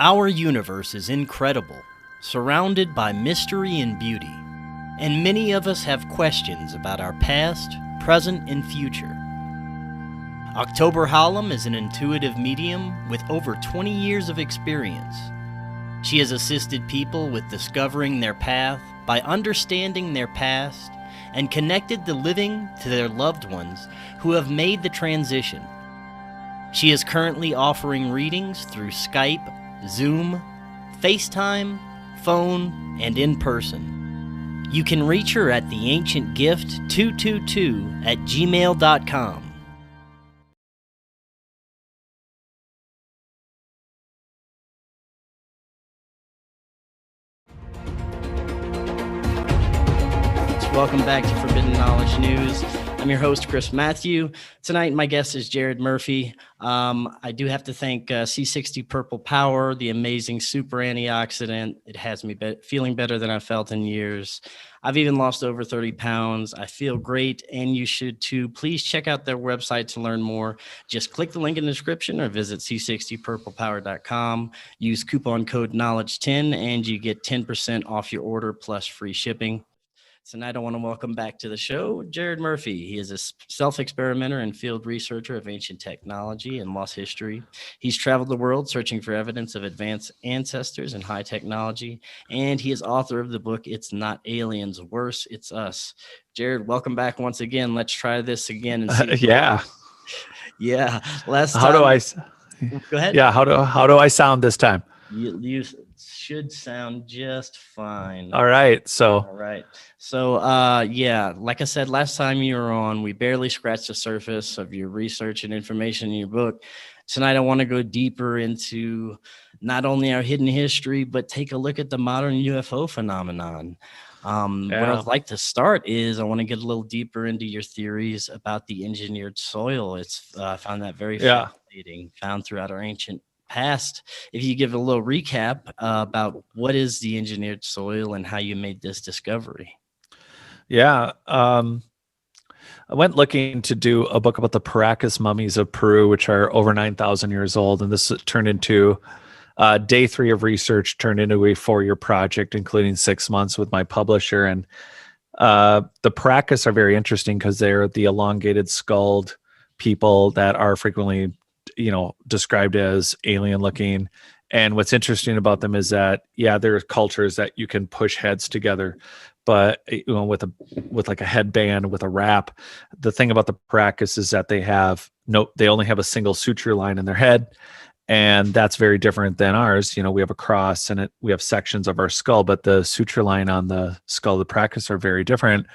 Our universe is incredible, surrounded by mystery and beauty, and many of us have questions about our past, present, and future. October Hallam is an intuitive medium with over 20 years of experience. She has assisted people with discovering their path by understanding their past and connected the living to their loved ones who have made the transition. She is currently offering readings through Skype, Zoom, FaceTime, phone, and in person. You can reach her at theancientgift222@gmail.com. Welcome back to Forbidden Knowledge News. I'm your host, Chris Matthew. Tonight, my guest is Jared Murphy. I do have to thank C60 Purple Power, the amazing super antioxidant. It has me feeling better than I've felt in years. I've even lost over 30 pounds. I feel great, and you should too. Please check out their website to learn more. Just click the link in the description or visit c60purplepower.com. Use coupon code KNOWLEDGE10, and you get 10% off your order plus free shipping. Tonight, I want to welcome back to the show Jared Murphy. He is a self-experimenter and field researcher of ancient technology and lost history. He's traveled the world searching for evidence of advanced ancestors and high technology, and he is author of the book, It's Not Aliens, Worse, It's Us. Jared, welcome back once again. Let's try this again. And see yeah. Last time. How do I? Go ahead. Yeah. How do I sound this time? You should sound just fine. All right. So, like I said, last time you were on, we barely scratched the surface of your research and information in your book. Tonight, I want to go deeper into not only our hidden history, but take a look at the modern UFO phenomenon. Where I'd like to start is I want to get a little deeper into your theories about the engineered soil. I found that very fascinating, found throughout our ancient past. If you give a little recap about what is the engineered soil and how you made this discovery. Yeah. I went looking to do a book about the Paracas mummies of Peru, which are over 9,000 years old. And this turned into day 3 of research, turned into a 4-year project, including 6 months with my publisher. And the Paracas are very interesting because they're the elongated skulled people that are frequently described as alien looking. And what's interesting about them is that, there are cultures that you can push heads together, but with like a headband, with a wrap. The thing about the Paracas is that they only have a single suture line in their head. And that's very different than ours. We have a cross and we have sections of our skull, but the suture line on the skull of the Paracas are very different.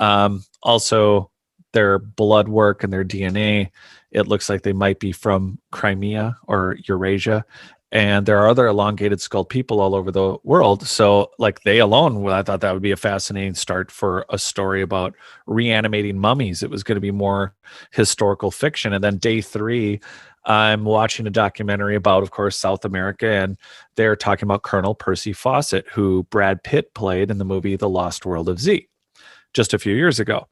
Also, their blood work and their DNA, it looks like they might be from Crimea or Eurasia. And there are other elongated skulled people all over the world. So like they alone, I thought that would be a fascinating start for a story about reanimating mummies. It was going to be more historical fiction. And then day 3, I'm watching a documentary about, of course, South America. And they're talking about Colonel Percy Fawcett, who Brad Pitt played in the movie The Lost World of Z just a few years ago.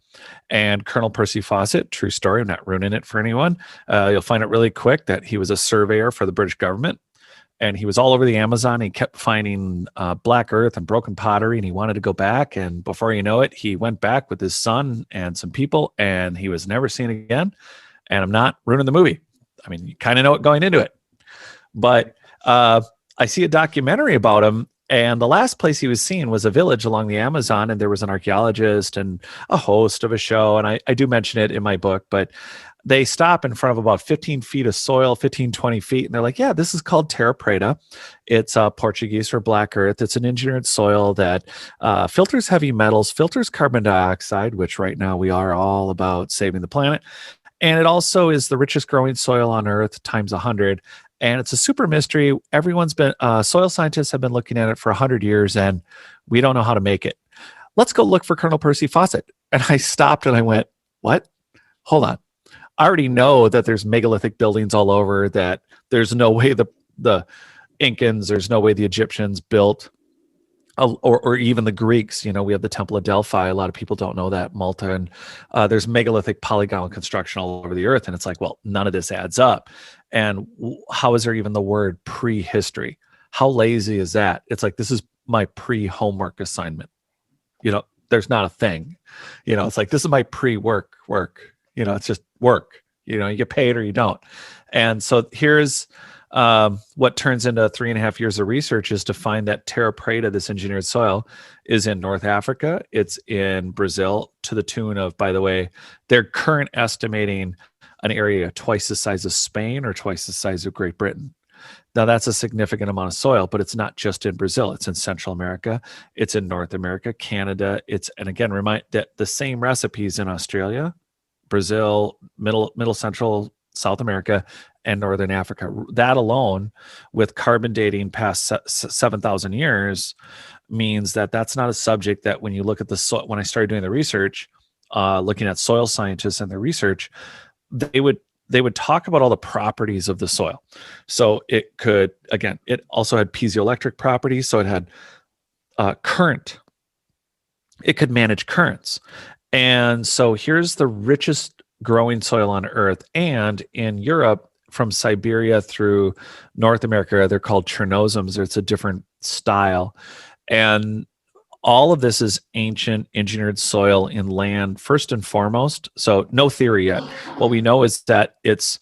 And Colonel Percy Fawcett, true story, I'm not ruining it for anyone. You'll find it really quick that he was a surveyor for the British government. And he was all over the Amazon. He kept finding black earth and broken pottery, and he wanted to go back. And before you know it, he went back with his son and some people, and he was never seen again. And I'm not ruining the movie. I mean, you kind of know it going into it. But I see a documentary about him, and the last place he was seen was a village along the Amazon, and there was an archaeologist and a host of a show, and I do mention it in my book, but they stop in front of about 15 feet of soil, 15, 20 feet, and they're like, this is called terra preta. It's Portuguese for black earth. It's an engineered soil that filters heavy metals, filters carbon dioxide, which right now we are all about saving the planet, and it also is the richest growing soil on earth times 100. And it's a super mystery. Soil scientists have been looking at it for 100 years, and we don't know how to make it. Let's go look for Colonel Percy Fawcett. And I stopped and I went, what? Hold on. I already know that there's megalithic buildings all over, that there's no way the Incans, there's no way the Egyptians built, or even the Greeks. We have the Temple of Delphi. A lot of people don't know that, Malta. And there's megalithic polygonal construction all over the earth. And it's like, well, none of this adds up. And how is there even the word prehistory? How lazy is that? It's like, this is my pre-homework assignment. There's not a thing. It's like, this is my pre-work work. It's just work. You get paid or you don't. And so here's what turns into 3.5 years of research is to find that terra preta, this engineered soil, is in North Africa. It's in Brazil, to the tune of, by the way, they're current estimating an area twice the size of Spain or twice the size of Great Britain. Now, that's a significant amount of soil, but it's not just in Brazil. It's in Central America. It's in North America, Canada. And again, remind that the same recipes in Australia, Brazil, middle Central, South America, and Northern Africa. That alone, with carbon dating past 7,000 years, means that that's not a subject that when you look at the soil, when I started doing the research, looking at soil scientists and their research, they would talk about all the properties of the soil. So it also had piezoelectric properties. So it had current. It could manage currents. And so here's the richest growing soil on Earth. And in Europe, from Siberia through North America, they're called Chernozems. It's a different style. And all of this is ancient engineered soil in land, first and foremost. So no theory yet. What we know is that it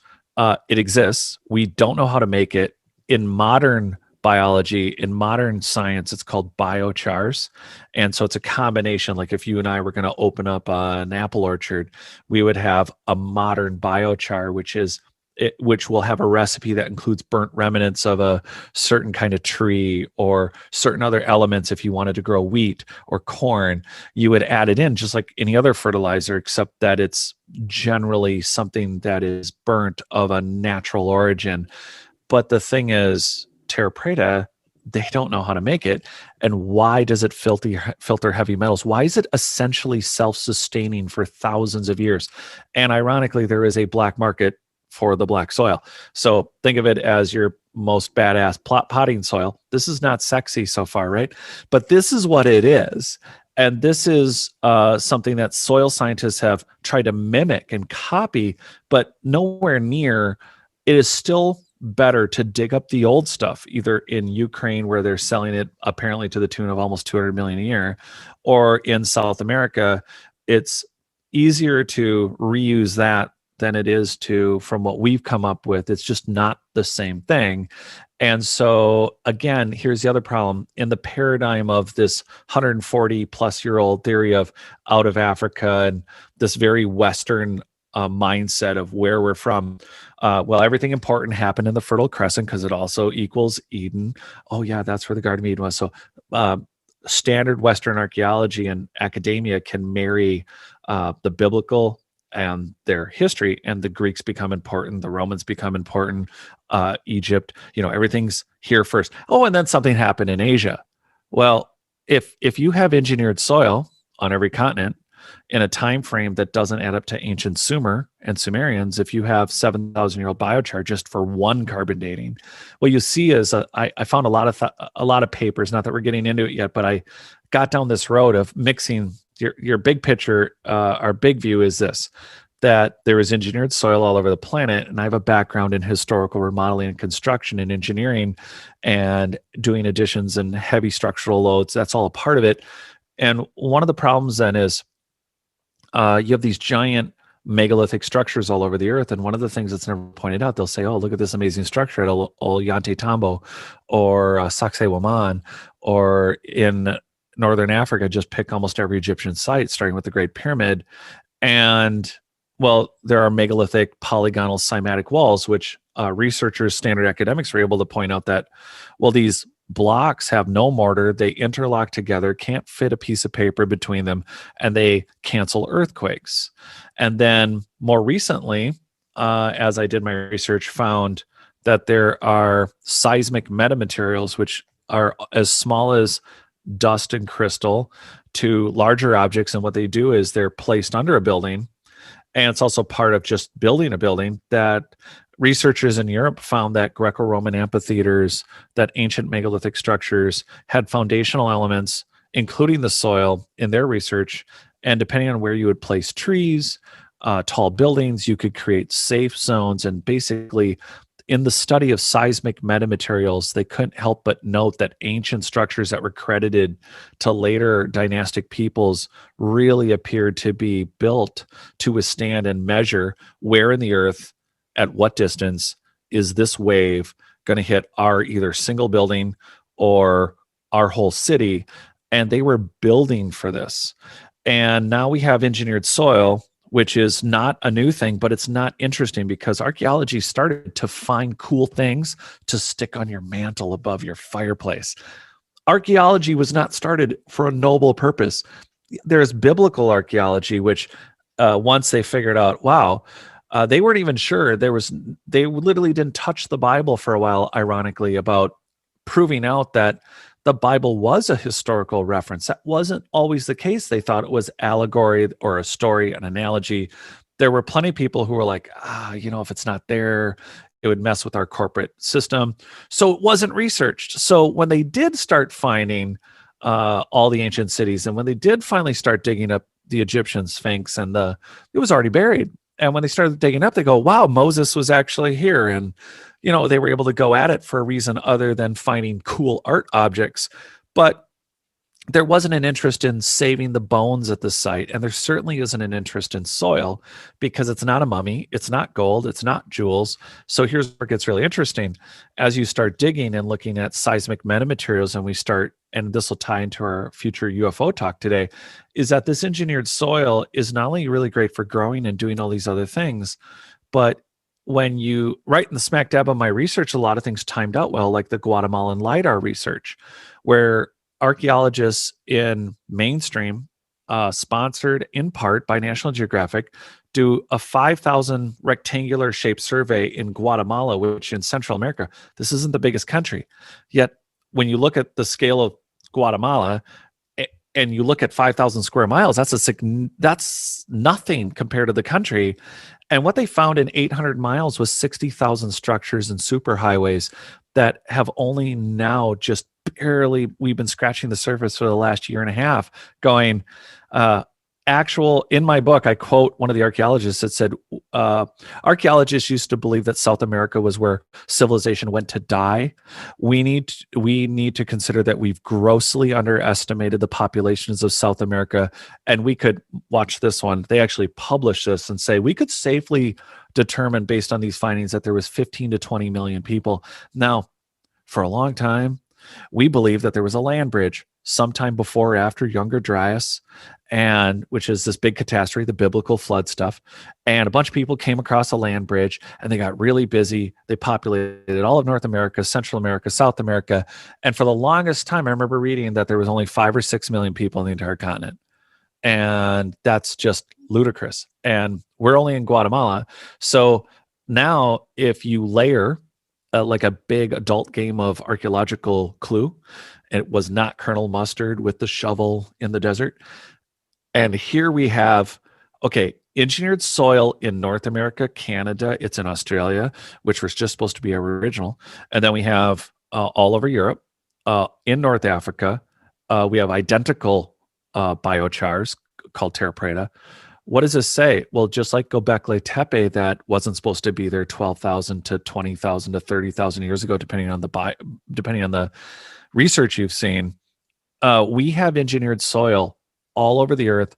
exists. We don't know how to make it. In modern biology, in modern science, it's called biochars. And so it's a combination. Like if you and I were going to open up an apple orchard, we would have a modern biochar, which will have a recipe that includes burnt remnants of a certain kind of tree or certain other elements. If you wanted to grow wheat or corn, you would add it in just like any other fertilizer, except that it's generally something that is burnt of a natural origin. But the thing is, terra preta, they don't know how to make it. And why does it filter heavy metals? Why is it essentially self-sustaining for thousands of years? And ironically, there is a black market for the black soil. So think of it as your most badass potting soil. This is not sexy so far, right? But this is what it is. And this is something that soil scientists have tried to mimic and copy, but nowhere near. It is still better to dig up the old stuff, either in Ukraine, where they're selling it apparently to the tune of almost 200 million a year, or in South America. It's easier to reuse that than it is to, from what we've come up with. It's just not the same thing. And so again, here's the other problem. In the paradigm of this 140 plus year old theory of out of Africa and this very Western mindset of where we're from, everything important happened in the Fertile Crescent because it also equals Eden. Oh yeah, that's where the Garden of Eden was. So standard Western archaeology and academia can marry the biblical and their history, and the Greeks become important, the Romans become important, Egypt, everything's here first. Oh, and then something happened in Asia. Well, if you have engineered soil on every continent in a time frame that doesn't add up to ancient Sumer and Sumerians, if you have 7,000-year-old biochar just for one carbon dating, what you see is I found a lot of papers. Not that we're getting into it yet, but I got down this road of mixing. Your big picture, our big view is this, that there is engineered soil all over the planet. And I have a background in historical remodeling and construction and engineering and doing additions and heavy structural loads. That's all a part of it. And one of the problems then is you have these giant megalithic structures all over the earth. And one of the things that's never pointed out, they'll say, oh, look at this amazing structure at Ollantaytambo Tambo or Sacsayhuaman, or in Northern Africa, just pick almost every Egyptian site, starting with the Great Pyramid. And well, there are megalithic polygonal cymatic walls, which researchers, standard academics, are able to point out that, well, these blocks have no mortar, they interlock together, can't fit a piece of paper between them, and they cancel earthquakes. And then more recently, as I did my research, found that there are seismic metamaterials, which are as small as dust and crystal to larger objects. And what they do is they're placed under a building. And it's also part of just building a building, that researchers in Europe found that Greco-Roman amphitheaters, that ancient megalithic structures had foundational elements, including the soil, in their research. And depending on where you would place trees, tall buildings, you could create safe zones. And basically, in the study of seismic metamaterials, they couldn't help but note that ancient structures that were credited to later dynastic peoples really appeared to be built to withstand and measure where in the earth, at what distance, is this wave going to hit our either single building or our whole city. And they were building for this. And now we have engineered soil, which is not a new thing, but it's not interesting because archaeology started to find cool things to stick on your mantle above your fireplace. Archaeology was not started for a noble purpose. There's biblical archaeology, which once they figured out, wow, they weren't even sure. They literally didn't touch the Bible for a while, ironically, about proving out that the Bible was a historical reference. That wasn't always the case. They thought it was allegory or a story, an analogy. There were plenty of people who were like, if it's not there, it would mess with our corporate system. So it wasn't researched. So when they did start finding all the ancient cities, and when they did finally start digging up the Egyptian Sphinx, and it was already buried. And when they started digging up, they go, wow, Moses was actually here. And they were able to go at it for a reason other than finding cool art objects. But there wasn't an interest in saving the bones at the site. And there certainly isn't an interest in soil because it's not a mummy. It's not gold. It's not jewels. So here's where it gets really interesting. As you start digging and looking at seismic metamaterials, and this will tie into our future UFO talk today, is that this engineered soil is not only really great for growing and doing all these other things, but when you right in the smack dab of my research, a lot of things timed out well, like the Guatemalan LiDAR research, where archaeologists in mainstream, sponsored in part by National Geographic, do a 5,000 rectangular shaped survey in Guatemala, which in Central America, this isn't the biggest country. Yet when you look at the scale of Guatemala and you look at 5,000 square miles, that's nothing compared to the country. And what they found in 800 miles was 60,000 structures and superhighways that have only now just barely, we've been scratching the surface for the last year and a half, going, in my book, I quote one of the archaeologists that said, archaeologists used to believe that South America was where civilization went to die. We need to consider that we've grossly underestimated the populations of South America. And we could watch this one. They actually published this and say, we could safely determine based on these findings that there was 15 to 20 million people. Now, for a long time, we believe that there was a land bridge sometime before or after Younger Dryas, and which is this big catastrophe, the biblical flood stuff. And a bunch of people came across a land bridge and they got really busy. They populated all of North America, Central America, South America. And for the longest time, I remember reading that there was only 5 or 6 million people in the entire continent. And that's just ludicrous. And we're only in Guatemala. So now if you layer like a big adult game of archaeological clue, it was not Colonel Mustard with the shovel in the desert. And here we have, engineered soil in North America, Canada, it's in Australia, which was just supposed to be our original. And then we have all over Europe, in North Africa, we have identical biochars called terra preta. What does this say? Well, just like Göbekli Tepe, that wasn't supposed to be there 12,000 to 20,000 to 30,000 years ago, depending on the research you've seen. We have engineered soil all over the earth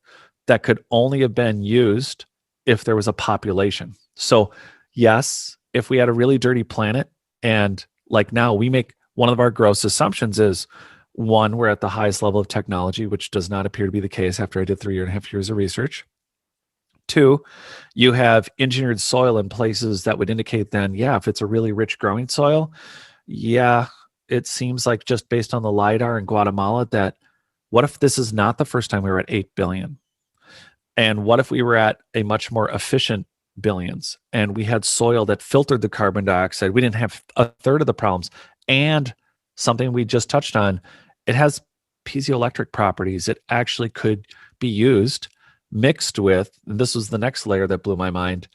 that could only have been used if there was a population. So yes, if we had a really dirty planet, and like now we make one of our gross assumptions is, one, we're at the highest level of technology, which does not appear to be the case after I did 3.5 years of research. 2, you have engineered soil in places that would indicate then, if it's a really rich growing soil, it seems like just based on the LiDAR in Guatemala that what if this is not the first time we were at 8 billion? And what if we were at a much more efficient billions and we had soil that filtered the carbon dioxide? We didn't have a third of the problems. And something we just touched on, it has piezoelectric properties. It actually could be used mixed with, and this was the next layer that blew my mind.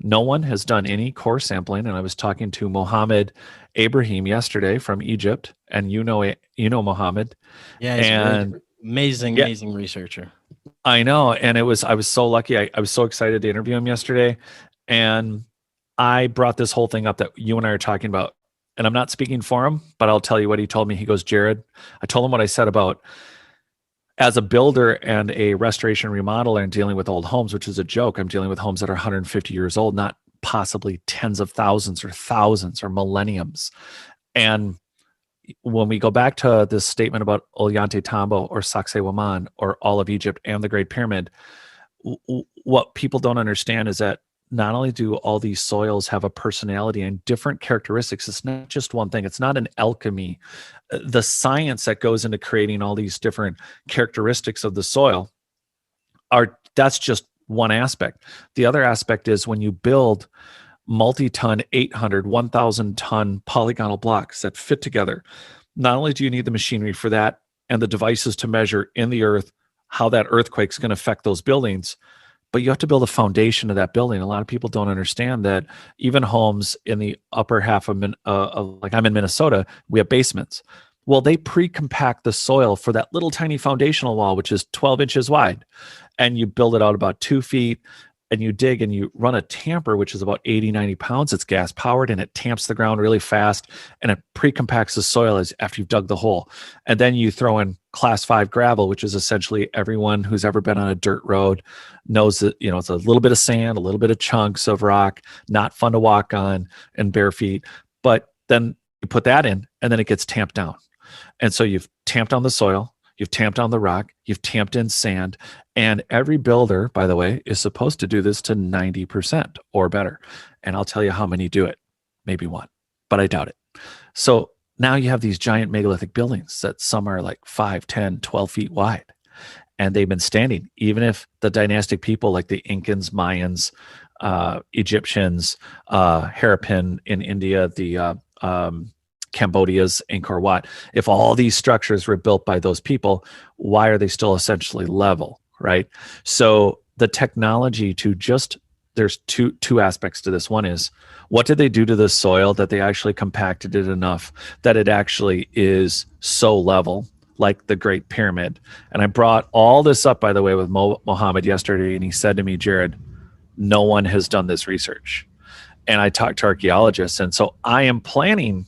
No one has done any core sampling, and I was talking to Mohammed Ibrahim yesterday from Egypt, and you know Mohammed. Yeah, he's an amazing researcher. I know, and I was so lucky. I was so excited to interview him yesterday, and I brought this whole thing up that you and I are talking about, and I'm not speaking for him, but I'll tell you what he told me. He goes, Jared, I told him what I said about as a builder and a restoration remodeler and dealing with old homes, which is a joke. I'm dealing with homes that are 150 years old, not possibly tens of thousands or millenniums. And when we go back to this statement about Ollantaytambo or Sacsayhuaman or all of Egypt and the Great Pyramid, what people don't understand is that not only do all these soils have a personality and different characteristics, it's not just one thing. It's not an alchemy. The science that goes into creating all these different characteristics of the soil that's just one aspect. The other aspect is when you build multi-ton, 800, 1,000 ton polygonal blocks that fit together, not only do you need the machinery for that and the devices to measure in the earth how that earthquake is going to affect those buildings, but you have to build a foundation of that building. A lot of people don't understand that even homes in the upper half of like I'm in Minnesota, we have basements. Well, they pre-compact the soil for that little tiny foundational wall, which is 12 inches wide. And you build it out about 2 feet, and you dig and you run a tamper, which is about 80, 90 pounds. It's gas powered, and it tamps the ground really fast, and it pre-compacts the soil after you've dug the hole. And then you throw in class 5 gravel, which is essentially everyone who's ever been on a dirt road knows that, it's a little bit of sand, a little bit of chunks of rock, not fun to walk on and bare feet. But then you put that in, and then it gets tamped down. And so you've tamped down the soil, you've tamped down the rock, you've tamped in sand, and every builder, by the way, is supposed to do this to 90% or better. And I'll tell you how many do it. Maybe one, but I doubt it. So now you have these giant megalithic buildings that some are like 5, 10, 12 feet wide. And they've been standing, even if the dynastic people like the Incans, Mayans, Egyptians, Harappan in India, the Cambodia's Angkor Wat, if all these structures were built by those people, why are they still essentially level, right? So the technology there's two aspects to this. One is, what did they do to the soil that they actually compacted it enough that it actually is so level, like the Great Pyramid? And I brought all this up, by the way, with Mohammed yesterday, and he said to me, Jared, no one has done this research. And I talked to archaeologists, and so I am planning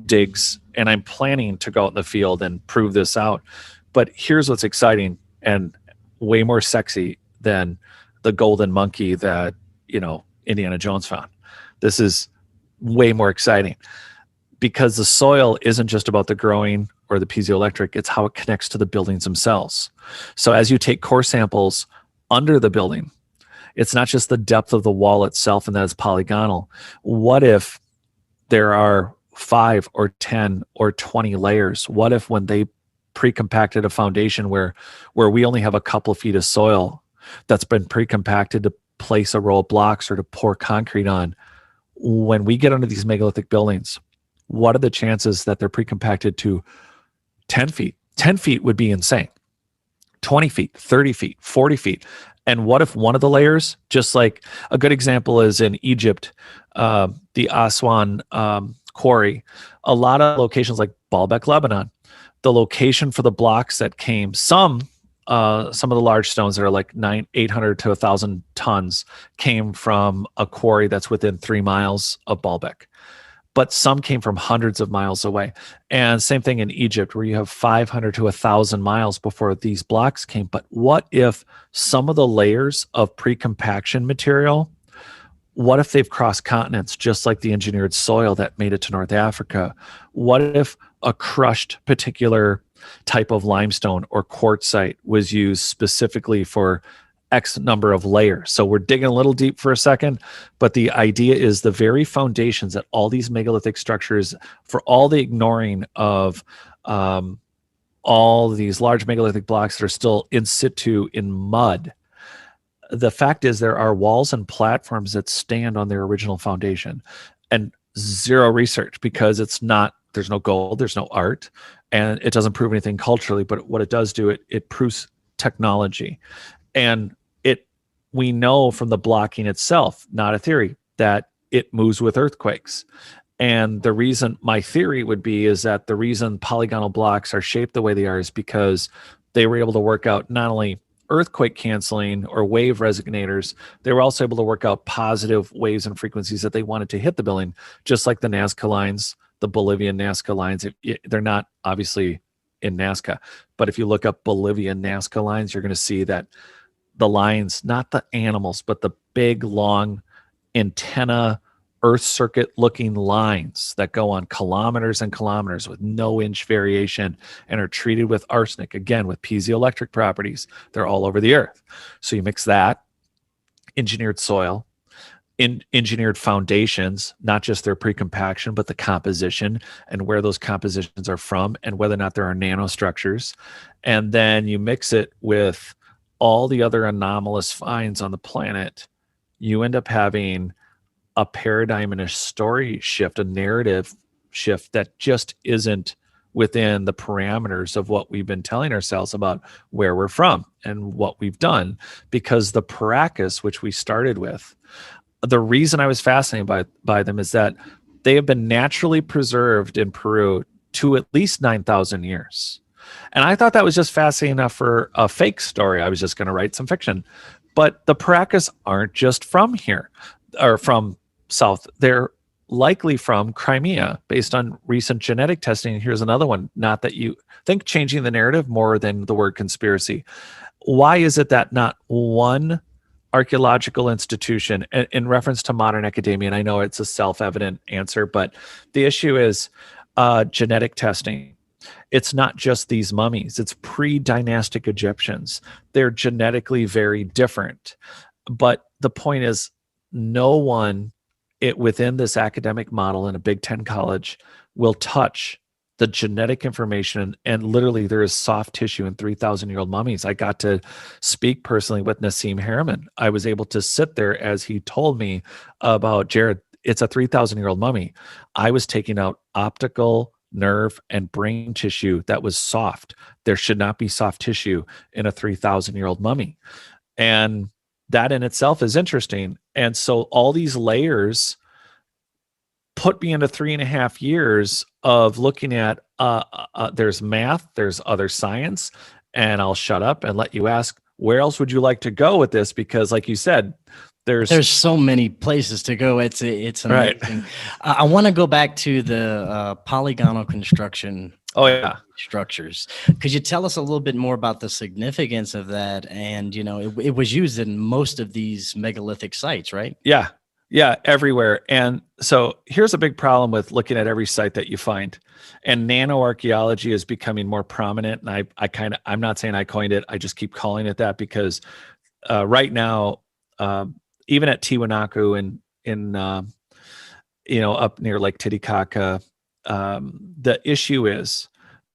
digs, and I'm planning to go out in the field and prove this out. But here's what's exciting and way more sexy than the golden monkey that Indiana Jones found. This is way more exciting because the soil isn't just about the growing or the piezoelectric, it's how it connects to the buildings themselves. So as you take core samples under the building, it's not just the depth of the wall itself and that it's polygonal. What if there are 5 or 10 or 20 layers? What if when they pre-compacted a foundation where we only have a couple of feet of soil that's been pre-compacted to place a row of blocks or to pour concrete on, when we get under these megalithic buildings, what are the chances that they're pre-compacted to 10 feet? 10 feet would be insane. 20 feet, 30 feet, 40 feet. And what if one of the layers, just like a good example is in Egypt, the Aswan quarry, a lot of locations like Baalbek, Lebanon, the location for the blocks that came, some of the large stones that are like 800 to 1,000 tons came from a quarry that's within 3 miles of Baalbek. But some came from hundreds of miles away. And same thing in Egypt, where you have 500 to 1,000 miles before these blocks came. But what if some of the layers of pre-compaction material, what if they've crossed continents, just like the engineered soil that made it to North Africa? What if a crushed particular type of limestone or quartzite was used specifically for X number of layers? So we're digging a little deep for a second, but the idea is the very foundations that all these megalithic structures, for all the ignoring of all these large megalithic blocks that are still in situ in mud, the fact is there are walls and platforms that stand on their original foundation, and zero research because there's no gold, there's no art, and it doesn't prove anything culturally. But what it does do, it proves technology. And we know from the blocking itself, not a theory, that it moves with earthquakes. And the reason, my theory would be, is that the reason polygonal blocks are shaped the way they are is because they were able to work out not only earthquake canceling or wave resonators, they were also able to work out positive waves and frequencies that they wanted to hit the building, just like the Nazca lines, the Bolivian Nazca lines. They're not obviously in Nazca, but if you look up Bolivian Nazca lines, you're going to see that the lines, not the animals, but the big, long antenna, Earth circuit looking lines that go on kilometers and kilometers with no inch variation and are treated with arsenic, again, with piezoelectric properties. They're all over the Earth. So you mix that, engineered soil, engineered foundations, not just their pre-compaction, but the composition and where those compositions are from and whether or not there are nanostructures. And then you mix it with all the other anomalous finds on the planet, you end up having a paradigm and a story shift, a narrative shift that just isn't within the parameters of what we've been telling ourselves about where we're from and what we've done. Because the Paracas, which we started with, the reason I was fascinated by them is that they have been naturally preserved in Peru to at least 9,000 years. And I thought that was just fascinating enough for a fake story. I was just going to write some fiction. But the Paracas aren't just from here or from South. They're likely from Crimea based on recent genetic testing. Here's another one. Not that you think changing the narrative more than the word conspiracy. Why is it that not one archaeological institution, in reference to modern academia, and I know it's a self-evident answer, but the issue is genetic testing. It's not just these mummies. It's pre-dynastic Egyptians. They're genetically very different. But the point is, no one within this academic model in a Big Ten college will touch the genetic information. And literally, there is soft tissue in 3,000-year-old mummies. I got to speak personally with Nassim Harriman. I was able to sit there as he told me about, Jared, it's a 3,000-year-old mummy. I was taking out optical nerve and brain tissue that was soft. There should not be soft tissue in a 3,000-year-old mummy. And that in itself is interesting. And so all these layers put me into 3.5 years of looking at, there's math, there's other science, and I'll shut up and let you ask, where else would you like to go with this? Because like you said, there's so many places to go. It's amazing. Right. I want to go back to the polygonal construction. Oh yeah. Structures. Could you tell us a little bit more about the significance of that? And it was used in most of these megalithic sites, right? Yeah, everywhere. And so here's a big problem with looking at every site that you find. And nanoarchaeology is becoming more prominent. And I'm not saying I coined it. I just keep calling it that because right now, even at Tiwanaku in up near Lake Titicaca, the issue is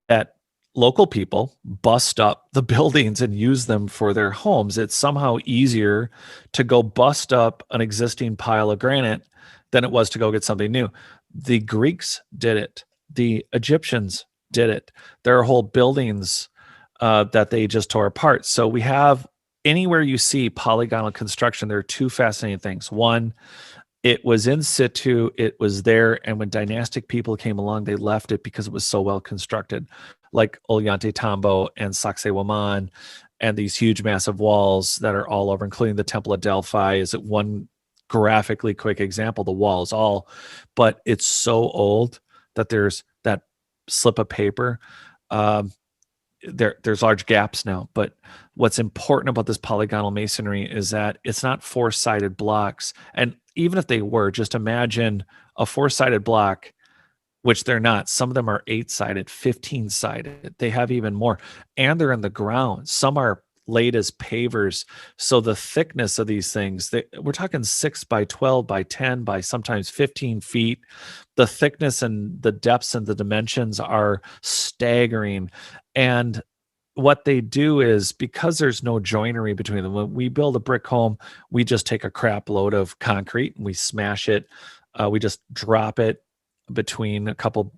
that local people bust up the buildings and use them for their homes. It's somehow easier to go bust up an existing pile of granite than it was to go get something new. The Greeks did it. The Egyptians did it. There are whole buildings that they just tore apart. So we have, anywhere you see polygonal construction, there are two fascinating things. One, it was in situ, it was there, and when dynastic people came along, they left it because it was so well constructed, like Ollantaytambo and Sacsayhuaman, and these huge massive walls that are all over, including the Temple of Delphi is one graphically quick example. The wall is all, but it's so old that there's that slip of paper. There's large gaps now, but what's important about this polygonal masonry is that it's not four-sided blocks. And even if they were, just imagine a four-sided block, which they're not. Some of them are 8-sided, 15-sided. They have even more, and they're in the ground. Some are laid as pavers. So the thickness of these things, we're talking 6 by 12 by 10 by sometimes 15 feet. The thickness and the depths and the dimensions are staggering. And what they do is, because there's no joinery between them, when we build a brick home, we just take a crap load of concrete and we smash it. We just drop it between a couple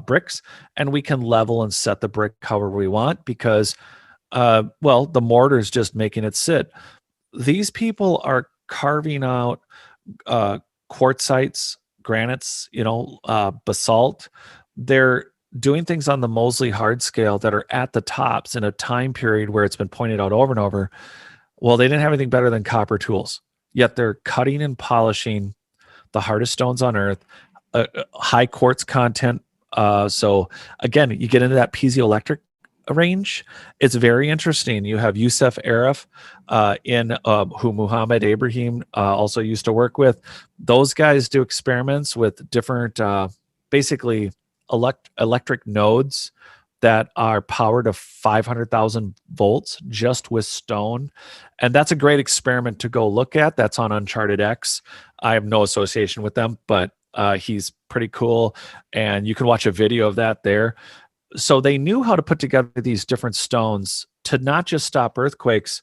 bricks, and we can level and set the brick however we want because the mortar is just making it sit. These people are carving out quartzites, granites, basalt. They're doing things on the Moseley hard scale that are at the tops in a time period where it's been pointed out over and over. Well, they didn't have anything better than copper tools, yet they're cutting and polishing the hardest stones on earth, high quartz content. So again, you get into that piezoelectric range. It's very interesting. You have Yusuf Arif, who Muhammad Ibrahim also used to work with. Those guys do experiments with different, basically electric nodes that are powered to 500,000 volts just with stone. And that's a great experiment to go look at. That's on Uncharted X. I have no association with them, but he's pretty cool. And you can watch a video of that there. So they knew how to put together these different stones to not just stop earthquakes,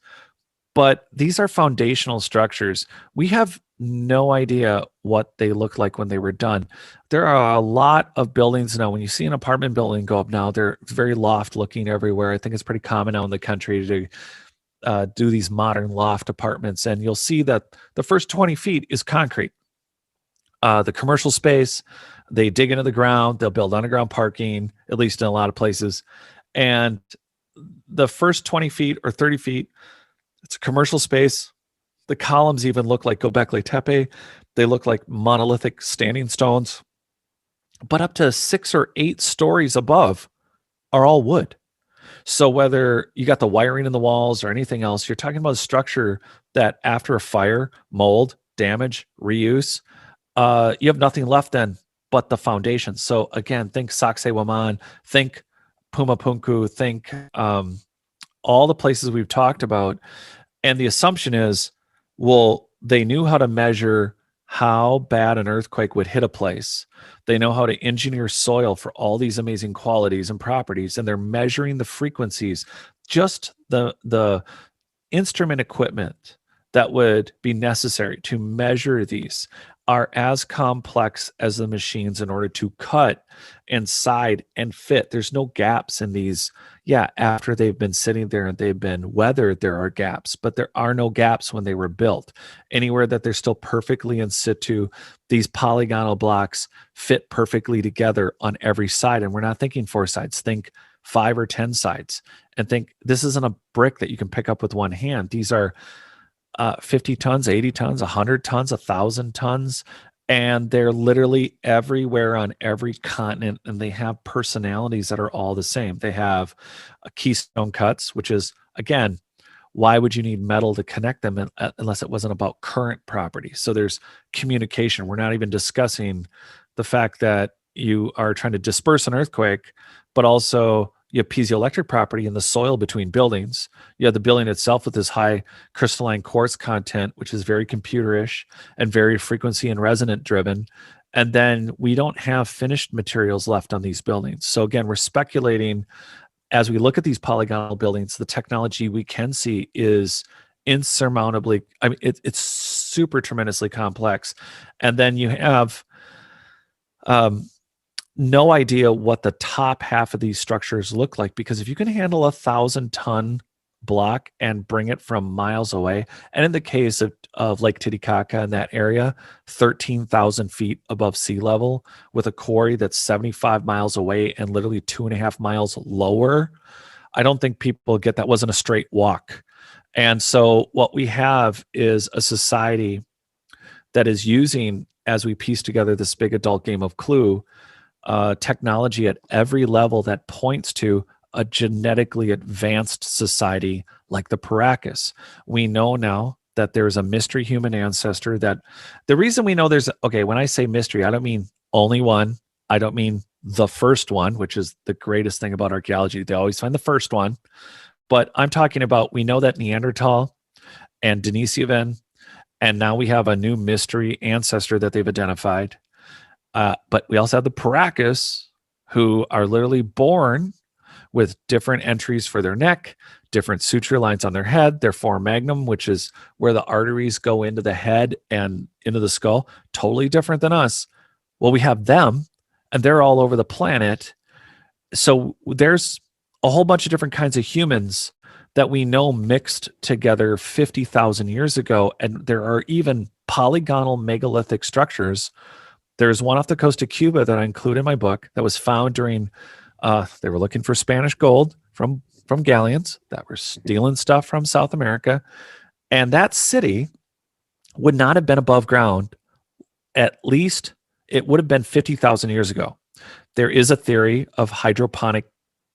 but these are foundational structures. We have no idea what they look like when they were done. There are a lot of buildings now. When you see an apartment building go up now, they're very loft looking everywhere. I think it's pretty common now in the country to do these modern loft apartments. And you'll see that the first 20 feet is concrete. The commercial space, they dig into the ground, they'll build underground parking, at least in a lot of places. And the first 20 feet or 30 feet, it's a commercial space. The columns even look like Göbekli Tepe. They look like monolithic standing stones. But up to 6 or 8 stories above are all wood. So whether you got the wiring in the walls or anything else, you're talking about a structure that after a fire, mold, damage, reuse, you have nothing left then but the foundation. So again, think Sacsayhuaman, think Pumapunku, think all the places we've talked about. And the assumption is, well, they knew how to measure how bad an earthquake would hit a place. They know how to engineer soil for all these amazing qualities and properties, and they're measuring the frequencies. Just the instrument equipment that would be necessary to measure these are as complex as the machines in order to cut and side and fit. There's no gaps in these. Yeah, after they've been sitting there and they've been weathered, there are gaps, but there are no gaps when they were built. Anywhere that they're still perfectly in situ, these polygonal blocks fit perfectly together on every side. And we're not thinking 4 sides, think 5 or 10 sides, and think this isn't a brick that you can pick up with one hand. These are 50 tons, 80 tons, 100 tons, 1,000 tons, and they're literally everywhere on every continent, and they have personalities that are all the same. They have keystone cuts, which is, again, why would you need metal to connect them unless it wasn't about current property? So there's communication. We're not even discussing the fact that you are trying to disperse an earthquake, but also you have piezoelectric property in the soil between buildings. You have the building itself with this high crystalline quartz content, which is very computerish and very frequency and resonant driven. And then we don't have finished materials left on these buildings. So again, we're speculating as we look at these polygonal buildings, the technology we can see is insurmountably, I mean, it's super tremendously complex. And then you have no idea what the top half of these structures look like, because if you can handle 1,000-ton block and bring it from miles away, and in the case of Lake Titicaca in that area, 13,000 feet above sea level with a quarry that's 75 miles away and literally 2.5 miles lower, I don't think people get that wasn't a straight walk. And so what we have is a society that is using, as we piece together this big adult game of Clue, technology at every level that points to a genetically advanced society like the Paracas. We know now that there's a mystery human ancestor that the reason we know there's, okay, when I say mystery, I don't mean only one. I don't mean the first one, which is the greatest thing about archaeology. They always find the first one. But I'm talking about, we know that Neanderthal and Denisovan, and now we have a new mystery ancestor that they've identified. But we also have the Paracas, who are literally born with different entries for their neck, different suture lines on their head, their foramen magnum, which is where the arteries go into the head and into the skull, totally different than us. Well, we have them, and they're all over the planet. So there's a whole bunch of different kinds of humans that we know mixed together 50,000 years ago, and there are even polygonal megalithic structures. There's one off the coast of Cuba that I include in my book that was found during They were looking for Spanish gold from galleons that were stealing stuff from South America. And that city would not have been above ground. At least it would have been 50,000 years ago. There is a theory of hydroponic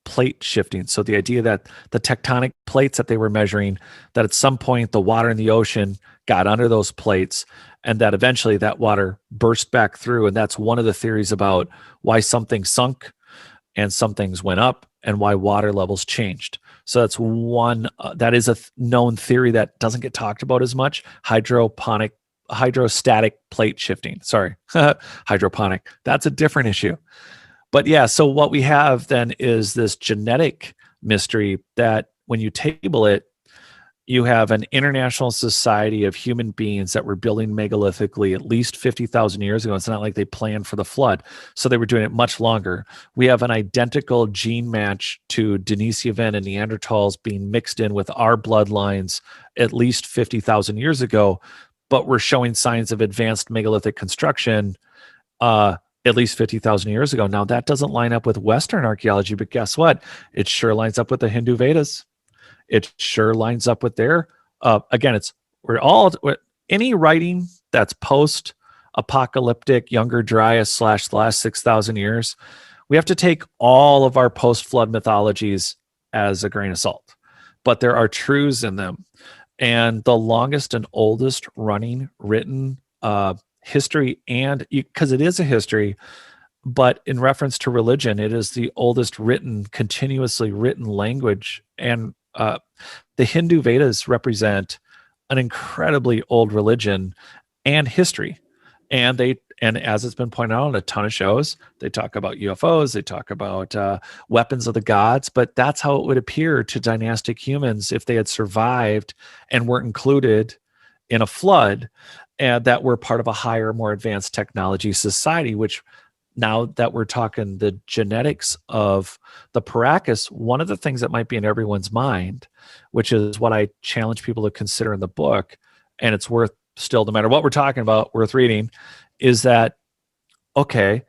plate shifting. So the idea that the tectonic plates that they were measuring, that at some point the water in the ocean got under those plates, and that eventually that water burst back through. And that's one of the theories about why something sunk and some things went up, and why water levels changed. So that's one, that is a known theory that doesn't get talked about as much. Hydrostatic plate shifting. Sorry, hydroponic. That's a different issue. But yeah, so what we have then is this genetic mystery that when you table it, you have an international society of human beings that were building megalithically at least 50,000 years ago. It's not like they planned for the flood. So they were doing it much longer. We have an identical gene match to Denisovan and Neanderthals being mixed in with our bloodlines at least 50,000 years ago, but we're showing signs of advanced megalithic construction at least 50,000 years ago. Now, that doesn't line up with Western archaeology, but guess what? It sure lines up with the Hindu Vedas. It sure lines up with their, again, any writing that's post-apocalyptic, Younger Dryas / the last 6,000 years, we have to take all of our post-flood mythologies as a grain of salt. But there are truths in them. And the longest and oldest running written history, and because it is a history, but in reference to religion, it is the oldest written, continuously written language. And the Hindu Vedas represent an incredibly old religion and history. And as it's been pointed out on a ton of shows, they talk about UFOs, they talk about weapons of the gods, but that's how it would appear to dynastic humans if they had survived and weren't included in a flood, and that we're part of a higher, more advanced technology society, which now that we're talking the genetics of the Paracas, one of the things that might be in everyone's mind, which is what I challenge people to consider in the book, and it's worth still, no matter what we're talking about, worth reading, is that, okay,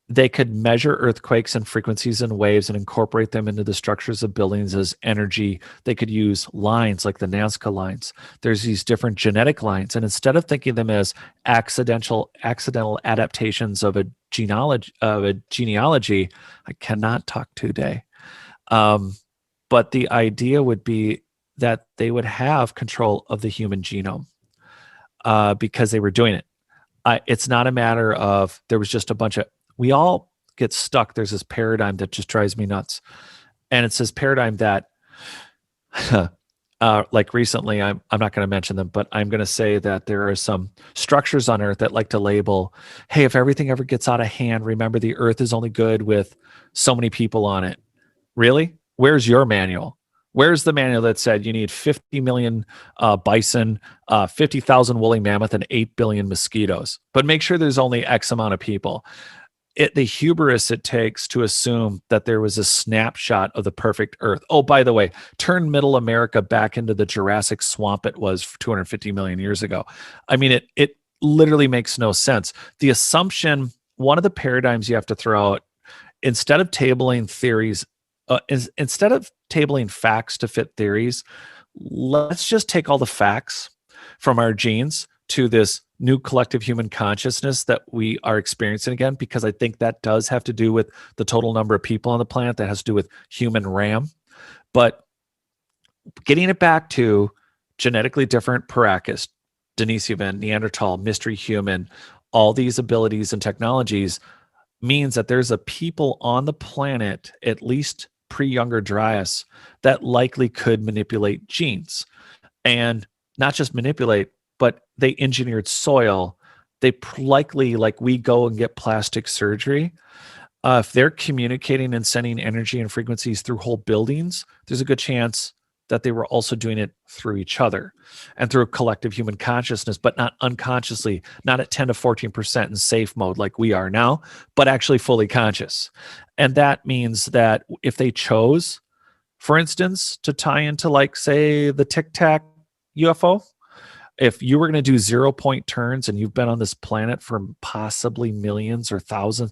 they could measure earthquakes and frequencies and waves and incorporate them into the structures of buildings as energy. They could use lines like the Nazca lines. There's these different genetic lines. And instead of thinking of them as accidental adaptations of a genealogy, I cannot talk today. But the idea would be that they would have control of the human genome because they were doing it. It's not a matter of there was just a bunch of, we all get stuck. There's this paradigm that just drives me nuts. And it's this paradigm that, like recently, I'm not going to mention them, but I'm going to say that there are some structures on Earth that like to label, hey, if everything ever gets out of hand, remember the Earth is only good with so many people on it. Really? Where's your manual? Where's the manual that said you need 50 million bison, 50,000 woolly mammoth, and 8 billion mosquitoes? But make sure there's only X amount of people. The hubris it takes to assume that there was a snapshot of the perfect Earth. Oh, by the way, turn Middle America back into the Jurassic swamp it was 250 million years ago. I mean, it literally makes no sense. The assumption, one of the paradigms you have to throw out, instead of tabling theories, instead of tabling facts to fit theories, let's just take all the facts from our genes to this new collective human consciousness that we are experiencing again, because I think that does have to do with the total number of people on the planet. That has to do with human RAM. But getting it back to genetically different Paracas, Denisovan, Neanderthal, mystery human, all these abilities and technologies means that there's a people on the planet, at least pre-Younger Dryas, that likely could manipulate genes. And not just manipulate, but they engineered soil. They likely, like we go and get plastic surgery, if they're communicating and sending energy and frequencies through whole buildings, there's a good chance that they were also doing it through each other and through a collective human consciousness, but not unconsciously, not at 10 to 14% in safe mode like we are now, but actually fully conscious. And that means that if they chose, for instance, to tie into, like, say, the Tic Tac UFO, if you were going to do 0-point turns and you've been on this planet for possibly millions or thousands,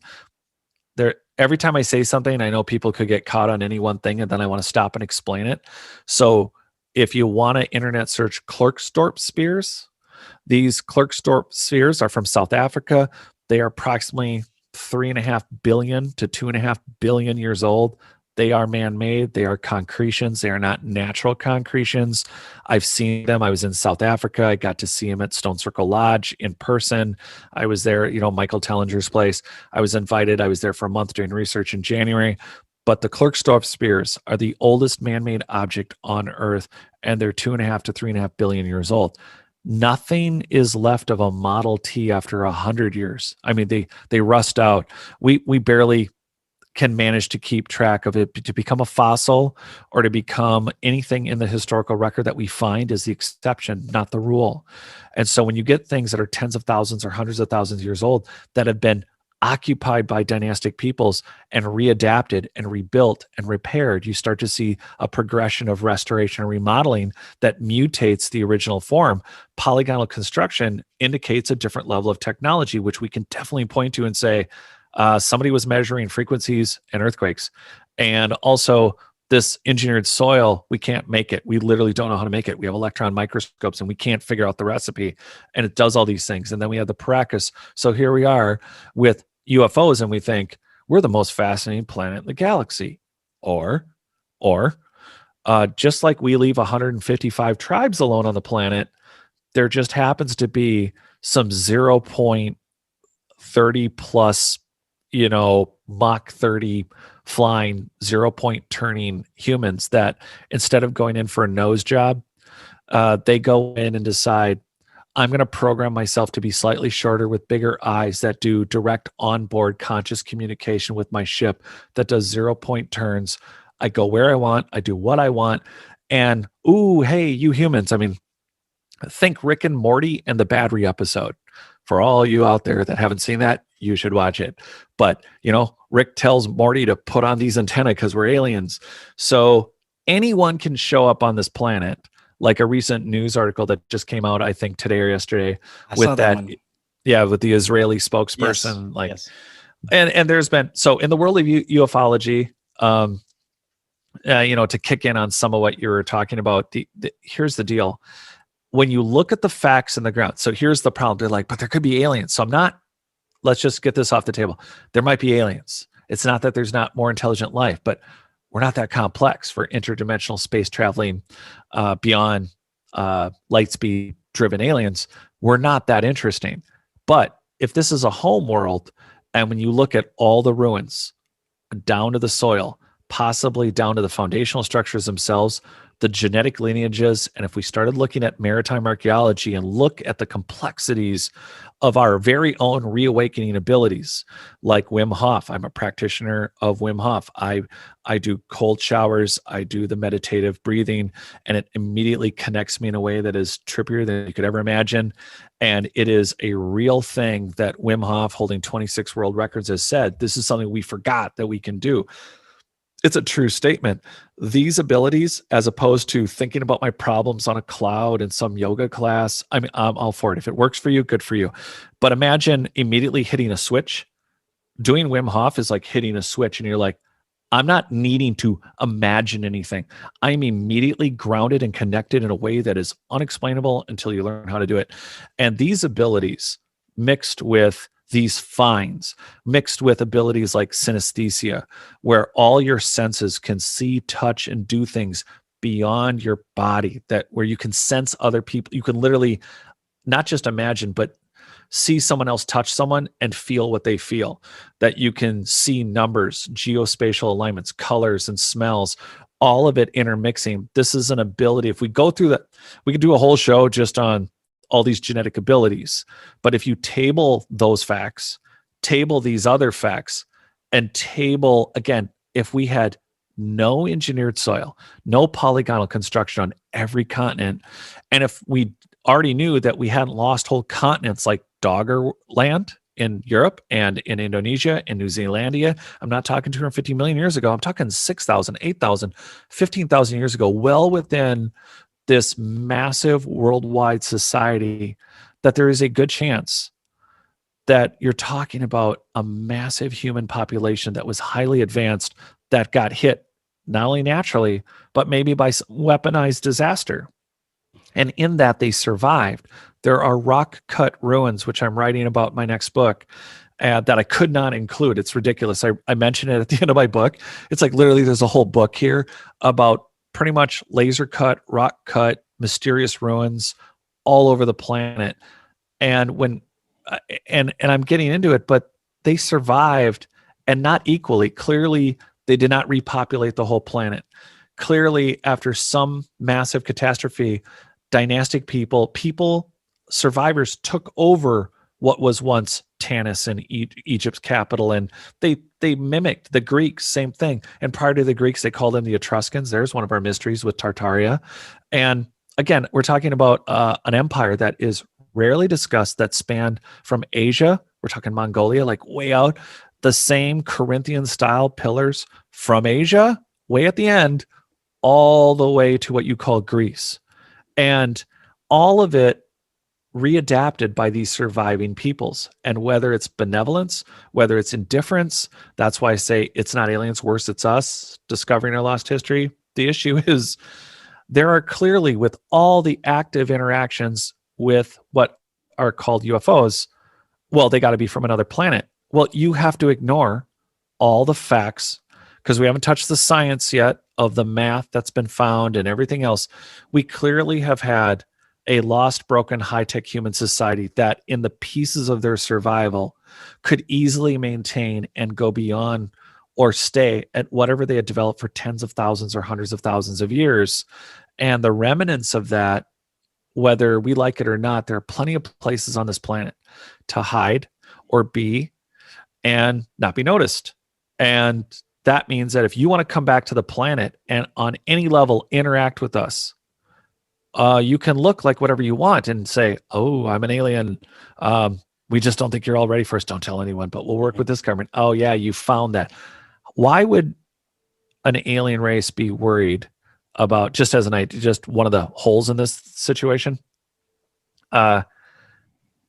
every time I say something, I know people could get caught on any one thing, and then I want to stop and explain it. So if you want to internet search Klerksdorp spheres, these Klerksdorp spheres are from South Africa. They are approximately 3.5 billion to 2.5 billion years old. They are man-made. They are concretions. They are not natural concretions. I've seen them. I was in South Africa. I got to see them at Stone Circle Lodge in person. I was there, Michael Tellinger's place. I was invited. I was there for a month doing research in January. But the Klerksdorp spheres are the oldest man-made object on Earth, and they're 2.5 to 3.5 billion years old. Nothing is left of a Model T after 100 years. I mean, they rust out. We barely can manage to keep track of it. To become a fossil or to become anything in the historical record that we find is the exception, not the rule. And so when you get things that are tens of thousands or hundreds of thousands of years old that have been occupied by dynastic peoples and readapted and rebuilt and repaired, you start to see a progression of restoration and remodeling that mutates the original form. Polygonal construction indicates a different level of technology, which we can definitely point to and say, somebody was measuring frequencies and earthquakes. And also this engineered soil, we can't make it. We literally don't know how to make it. We have electron microscopes and we can't figure out the recipe. And it does all these things. And then we have the Paracas. So here we are with UFOs, and we think we're the most fascinating planet in the galaxy. Or just like we leave 155 tribes alone on the planet, there just happens to be some 0.30 plus, Mach 30 flying, 0-point turning humans that instead of going in for a nose job, they go in and decide, I'm going to program myself to be slightly shorter with bigger eyes that do direct onboard conscious communication with my ship that does 0-point turns. I go where I want. I do what I want. And, ooh, hey, you humans. I mean, think Rick and Morty and the Battery episode. For all you out there that haven't seen that, you should watch it. But, Rick tells Morty to put on these antennae because we're aliens. So anyone can show up on this planet, like a recent news article that just came out, I think today or yesterday, with that with the Israeli spokesperson. And there's been, so in the world of ufology, to kick in on some of what you were talking about, here's the deal. When you look at the facts in the ground, so here's the problem. They're like, but there could be aliens. So let's just get this off the table. There might be aliens. It's not that there's not more intelligent life, but we're not that complex for interdimensional space traveling beyond light speed driven aliens. We're not that interesting. But if this is a home world, and when you look at all the ruins down to the soil, possibly down to the foundational structures themselves, the genetic lineages, and if we started looking at maritime archaeology and look at the complexities of our very own reawakening abilities, like Wim Hof. I'm a practitioner of Wim Hof. I do cold showers, I do the meditative breathing, and it immediately connects me in a way that is trippier than you could ever imagine. And it is a real thing that Wim Hof, holding 26 world records, has said, this is something we forgot that we can do. It's a true statement. These abilities, as opposed to thinking about my problems on a cloud in some yoga class, I'm all for it. If it works for you, good for you. But imagine immediately hitting a switch. Doing Wim Hof is like hitting a switch, and you're like, I'm not needing to imagine anything. I'm immediately grounded and connected in a way that is unexplainable until you learn how to do it. And these abilities mixed with these finds, mixed with abilities like synesthesia, where all your senses can see, touch, and do things beyond your body, that where you can sense other people. You can literally not just imagine, but see someone else touch someone and feel what they feel, that you can see numbers, geospatial alignments, colors, and smells, all of it intermixing. This is an ability. If we go through that, we could do a whole show just on all these genetic abilities. But if you table those facts, table these other facts, and table, again, if we had no engineered soil, no polygonal construction on every continent, and if we already knew that we hadn't lost whole continents like Dogger Land in Europe and in Indonesia and New Zealandia, I'm not talking 250 million years ago, I'm talking 6,000, 8,000, 15,000 years ago, well within this massive worldwide society, that there is a good chance that you're talking about a massive human population that was highly advanced that got hit not only naturally, but maybe by weaponized disaster. And in that, they survived. There are rock cut ruins, which I'm writing about in my next book, that I could not include. It's ridiculous. I mentioned it at the end of my book. It's like literally there's a whole book here about pretty much laser cut, rock cut, mysterious ruins all over the planet. And when and I'm getting into it, but they survived, and not equally. Clearly, they did not repopulate the whole planet. Clearly, after some massive catastrophe, dynastic people, survivors took over what was once Tanis and Egypt's capital, and they mimicked the Greeks, same thing. And prior to the Greeks, they called them the Etruscans. There's one of our mysteries with Tartaria. And again, we're talking about an empire that is rarely discussed, that spanned from Asia, we're talking Mongolia, like way out, the same Corinthian style pillars from Asia, way at the end, all the way to what you call Greece. And all of it readapted by these surviving peoples. And whether it's benevolence, whether it's indifference, that's why I say it's not aliens, worse, it's us discovering our lost history. The issue is there are clearly, with all the active interactions with what are called UFOs, well, they got to be from another planet. Well, you have to ignore all the facts because we haven't touched the science yet of the math that's been found and everything else. We clearly have had a lost, broken, high-tech human society that in the pieces of their survival could easily maintain and go beyond or stay at whatever they had developed for tens of thousands or hundreds of thousands of years. And the remnants of that, whether we like it or not, there are plenty of places on this planet to hide or be and not be noticed. And that means that if you want to come back to the planet and on any level interact with us, you can look like whatever you want and say, oh, I'm an alien. We just don't think you're all ready for us. Don't tell anyone, but we'll work with this government. Oh, yeah, you found that. Why would an alien race be worried about, just as an idea, just one of the holes in this situation?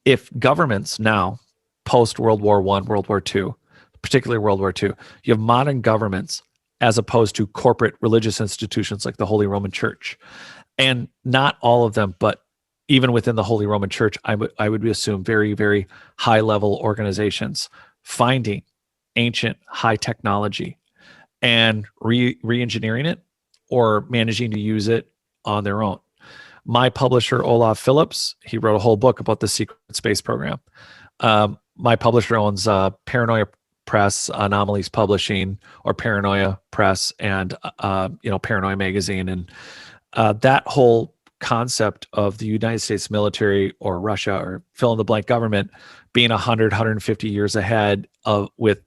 If governments now, post World War I, World War II, particularly World War II, you have modern governments as opposed to corporate religious institutions like the Holy Roman Church. And not all of them, but even within the Holy Roman Church, I would assume very, very high level organizations finding ancient high technology and re-engineering it or managing to use it on their own. My publisher, Olaf Phillips, he wrote a whole book about the secret space program. My publisher owns Paranoia Press, Anomalies Publishing, or Paranoia Press, and Paranoia Magazine. And that whole concept of the United States military or Russia or fill in the blank government being 100, 150 years ahead of with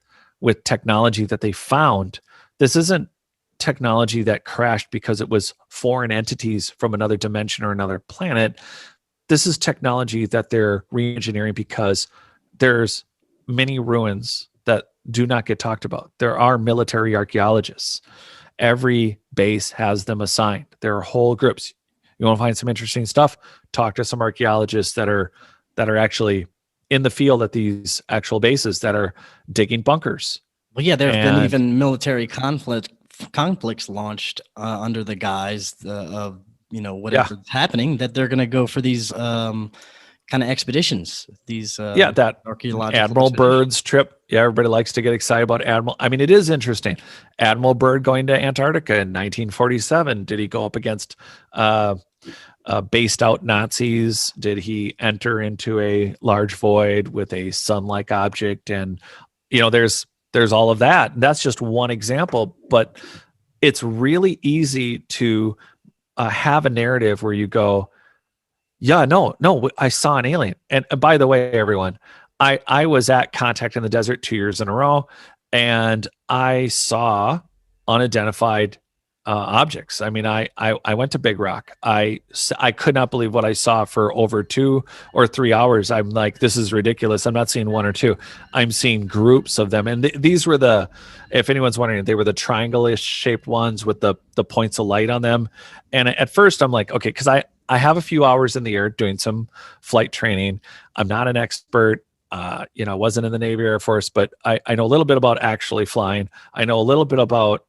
technology that they found. This isn't technology that crashed because it was foreign entities from another dimension or another planet. This is technology that they're re-engineering because there's many ruins that do not get talked about. There are military archaeologists. Every base has them assigned. There are whole groups. You want to find some interesting stuff? Talk to some archaeologists that are actually in the field at these actual bases that are digging bunkers. Well, yeah, there have been even military conflicts launched under the guise of whatever's happening, that they're going to go for these kind of expeditions. These that archaeological Admiral Byrd's trip. Yeah, everybody likes to get excited about Admiral. I mean, it is interesting. Admiral Byrd going to Antarctica in 1947. Did he go up against based out Nazis? Did he enter into a large void with a sun-like object? And there's all of that. And that's just one example, but it's really easy to have a narrative where you go, yeah, no, I saw an alien. And by the way, everyone, I was at Contact in the Desert 2 years in a row, and I saw unidentified objects. I mean, I went to Big Rock. I could not believe what I saw for over 2 or 3 hours. I'm like, this is ridiculous. I'm not seeing one or two. I'm seeing groups of them. And these were if anyone's wondering, they were the triangle-ish shaped ones with the points of light on them. And at first I'm like, okay, because I have a few hours in the air doing some flight training. I'm not an expert. Wasn't in the Navy or Air Force, but I know a little bit about actually flying. I know a little bit about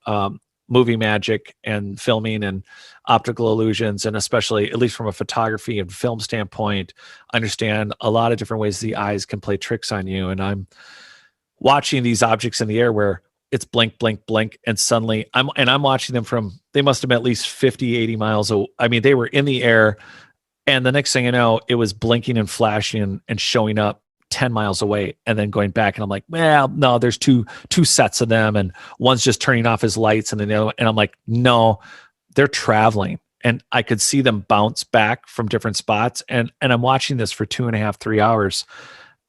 movie magic and filming and optical illusions, and especially, at least from a photography and film standpoint, understand a lot of different ways the eyes can play tricks on you. And I'm watching these objects in the air where it's blink, blink, blink, and suddenly I'm watching them from, they must have been at least 50, 80 miles. I mean, they were in the air, and the next thing you know, it was blinking and flashing and showing up 10 miles away, and then going back. And I'm like, well, no, there's two sets of them, and one's just turning off his lights, and then the other, and I'm like, no, they're traveling. And I could see them bounce back from different spots. And I'm watching this for 2.5, 3 hours.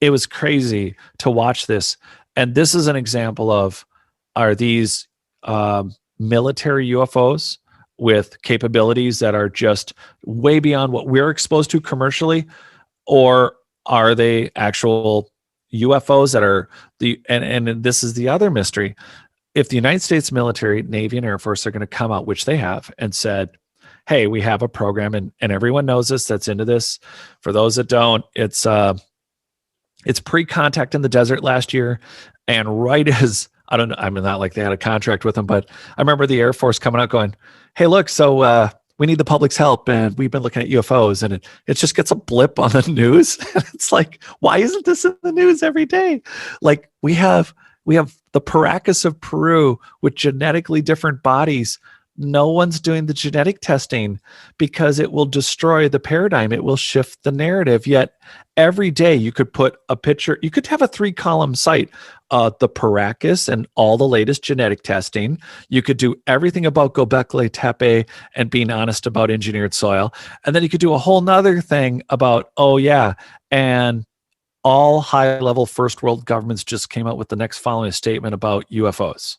It was crazy to watch this. And this is an example of, are these military UFOs with capabilities that are just way beyond what we're exposed to commercially, or are they actual UFOs that are and this is the other mystery. If the United States military, Navy, and Air Force are going to come out, which they have, and said, hey, we have a program, and everyone knows this that's into this. For those that don't, it's pre-contact in the desert last year. And right as, I don't know, I mean, not like they had a contract with them, but I remember the Air Force coming out going, hey, look, so we need the public's help, and we've been looking at UFOs, and it just gets a blip on the news. It's like, why isn't this in the news every day? Like, we have the Paracas of Peru with genetically different bodies. No one's doing the genetic testing because it will destroy the paradigm. It will shift the narrative. Yet every day you could put a picture, you could have a 3-column site, the Paracas and all the latest genetic testing. You could do everything about Göbekli Tepe and being honest about engineered soil. And then you could do a whole nother thing about, oh yeah, and all high-level first world governments just came out with the next following statement about UFOs.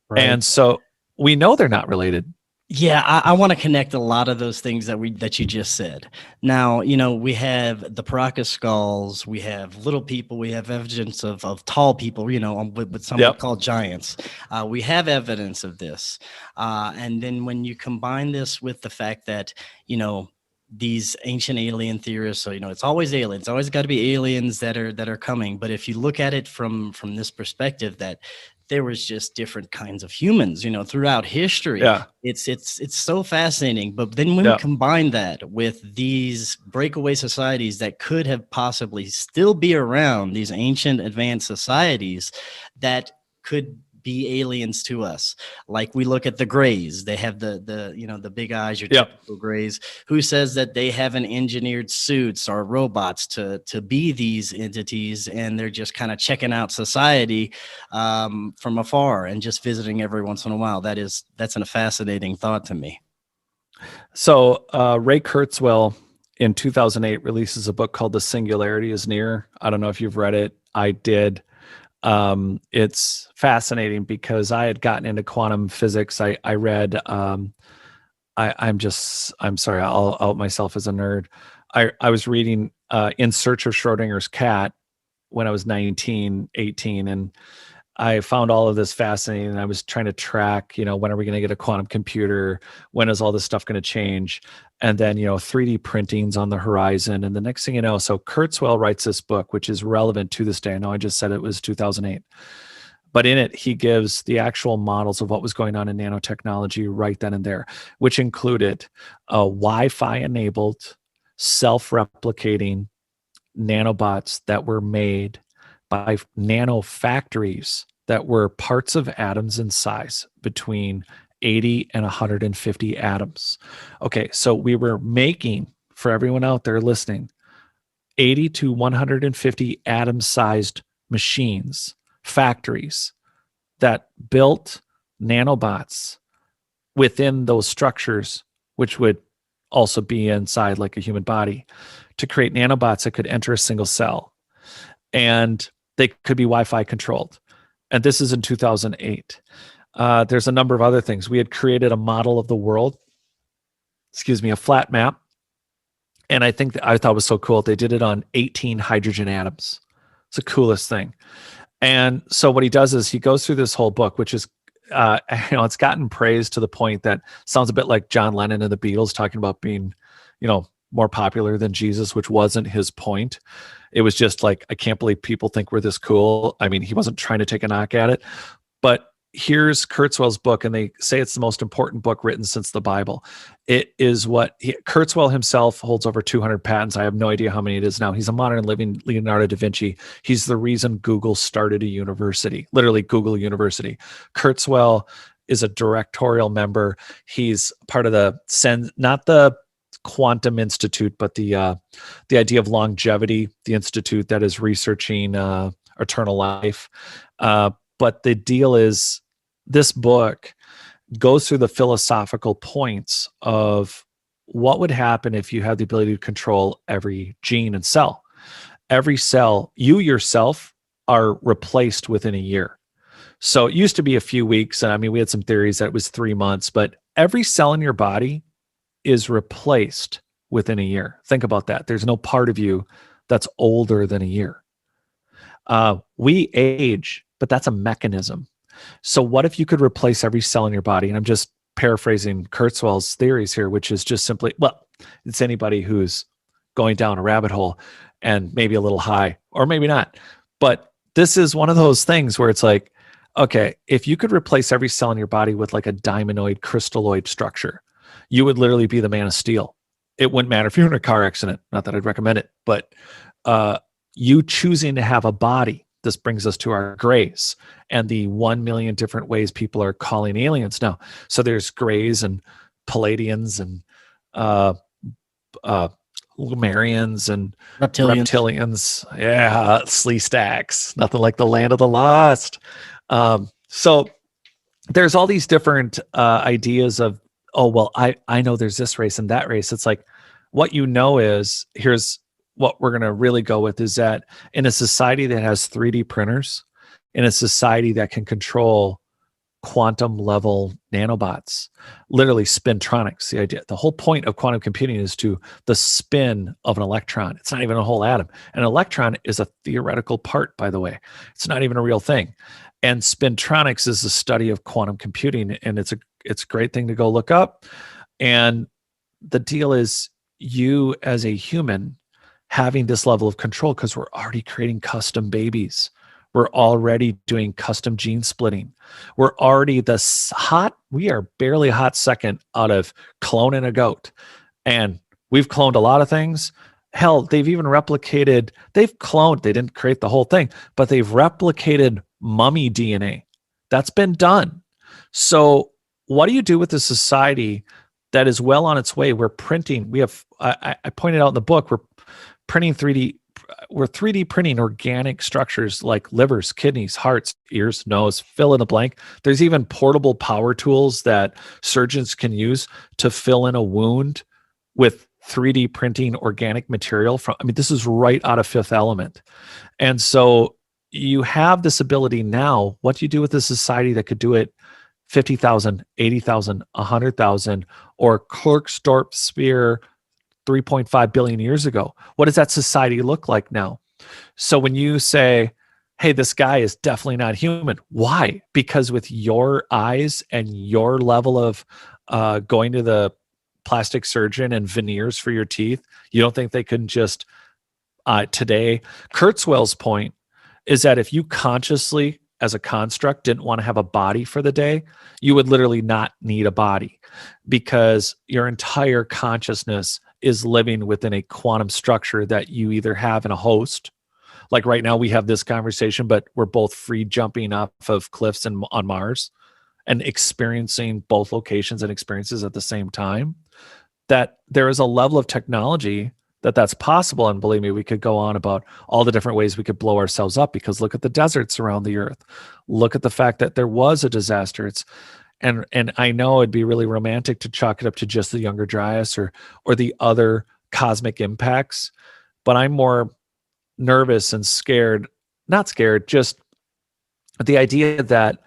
Right. And so we know they're not related. Yeah, I want to connect a lot of those things that you just said. Now, we have the Paracas skulls, we have little people, we have evidence of tall people, with something called giants. We have evidence of this. And then when you combine this with the fact that, these ancient alien theorists, so it's always aliens, it's always got to be aliens that are coming. But if you look at it from this perspective, that there was just different kinds of humans, throughout history. Yeah. It's so fascinating. But then when we combine that with these breakaway societies that could have possibly still be around, these ancient advanced societies that could be aliens to us. Like, we look at the Greys, they have the big eyes, your typical Greys, who says that they haven't engineered suits or robots to be these entities, and they're just kind of checking out society from afar and just visiting every once in a while. That's a fascinating thought to me. So Ray Kurzweil in 2008 releases a book called The Singularity is Near. I don't know if you've read it. I did. It's fascinating because I had gotten into quantum physics. I read, I'm sorry, I'll out myself as a nerd. I was reading In Search of Schrodinger's Cat when I was 19, 18, and I found all of this fascinating. And I was trying to track, when are we going to get a quantum computer? When is all this stuff going to change? And then, 3D printing's on the horizon. And the next thing you know, so Kurzweil writes this book, which is relevant to this day. I know I just said it was 2008. But in it, he gives the actual models of what was going on in nanotechnology right then and there, which included Wi-Fi enabled, self-replicating nanobots that were made by nano factories that were parts of atoms in size between 80 and 150 atoms. Okay, so we were making, for everyone out there listening, 80 to 150 atom-sized machines, factories that built nanobots within those structures, which would also be inside like a human body, to create nanobots that could enter a single cell. And they could be Wi-Fi controlled. And this is in 2008. There's a number of other things. We had created a model of the world, a flat map. And I think that I thought was so cool. They did it on 18 hydrogen atoms. It's the coolest thing. And so what he does is he goes through this whole book, which is, it's gotten praised to the point that sounds a bit like John Lennon and the Beatles talking about being, more popular than Jesus, which wasn't his point. It was just like, I can't believe people think we're this cool. I mean, he wasn't trying to take a knock at it. But here's Kurzweil's book, and they say it's the most important book written since the Bible. It is Kurzweil himself holds over 200 patents. I have no idea how many it is now. He's a modern living Leonardo da Vinci. He's the reason Google started a university, literally Google University. Kurzweil is a directorial member. He's part of not the Quantum Institute, but the idea of longevity, the institute that is researching eternal life. But the deal is, this book goes through the philosophical points of what would happen if you had the ability to control every gene and cell. Every cell, you yourself are replaced within a year. So it used to be a few weeks. And I mean, we had some theories that it was 3 months, but every cell in your body is replaced within a year. Think about that. There's no part of you that's older than a year. We age, but that's a mechanism. So what if you could replace every cell in your body? And I'm just paraphrasing Kurzweil's theories here, which is just simply, well, it's anybody who's going down a rabbit hole and maybe a little high, or maybe not. But this is one of those things where it's like, okay, if you could replace every cell in your body with like a diamondoid crystalloid structure, you would literally be the Man of Steel. It wouldn't matter if you're in a car accident. Not that I'd recommend it, but you choosing to have a body. This brings us to our grays and the 1 million different ways people are calling aliens now. So there's grays and Palladians and Lumerians and reptilians. Yeah, slee stacks. Nothing like the land of the lost. So there's all these different ideas of, oh, well, I know there's this race and that race. It's like, what you know is, here's what we're going to really go with, is that in a society that has 3D printers, in a society that can control quantum level nanobots, literally spintronics, the whole point of quantum computing is to the spin of an electron. It's not even a whole atom. An electron is a theoretical part, by the way. It's not even a real thing. And spintronics is the study of quantum computing, and it's a great thing to go look up. And the deal is, you as a human having this level of control, because we're already creating custom babies. We're already doing custom gene splitting. We're already we are barely a hot second out of cloning a goat. And we've cloned a lot of things. Hell, they've even replicated, they didn't create the whole thing, but they've replicated mummy DNA. That's been done. So what do you do with a society that is well on its way? We're printing, I pointed out in the book, we're 3D printing organic structures like livers, kidneys, hearts, ears, nose, fill in the blank. There's even portable power tools that surgeons can use to fill in a wound with 3D printing organic material this is right out of Fifth Element. And so you have this ability now. What do you do with a society that could do it 50,000, 80,000, 100,000, or Klerksdorp sphere 3.5 billion years ago? What does that society look like now? So when you say, hey, this guy is definitely not human, why? Because with your eyes and your level of going to the plastic surgeon and veneers for your teeth, you don't think they couldn't just today? Kurzweil's point is that if you consciously, as a construct, didn't want to have a body for the day, you would literally not need a body, because your entire consciousness is living within a quantum structure that you either have in a host. Like right now we have this conversation, but we're both free jumping off of cliffs on Mars and experiencing both locations and experiences at the same time. That there is a level of technology that's possible. And believe me, we could go on about all the different ways we could blow ourselves up, because look at the deserts around the earth. Look at the fact that there was a disaster. And I know it'd be really romantic to chalk it up to just the Younger Dryas or the other cosmic impacts, but I'm more nervous and scared, not scared, just the idea that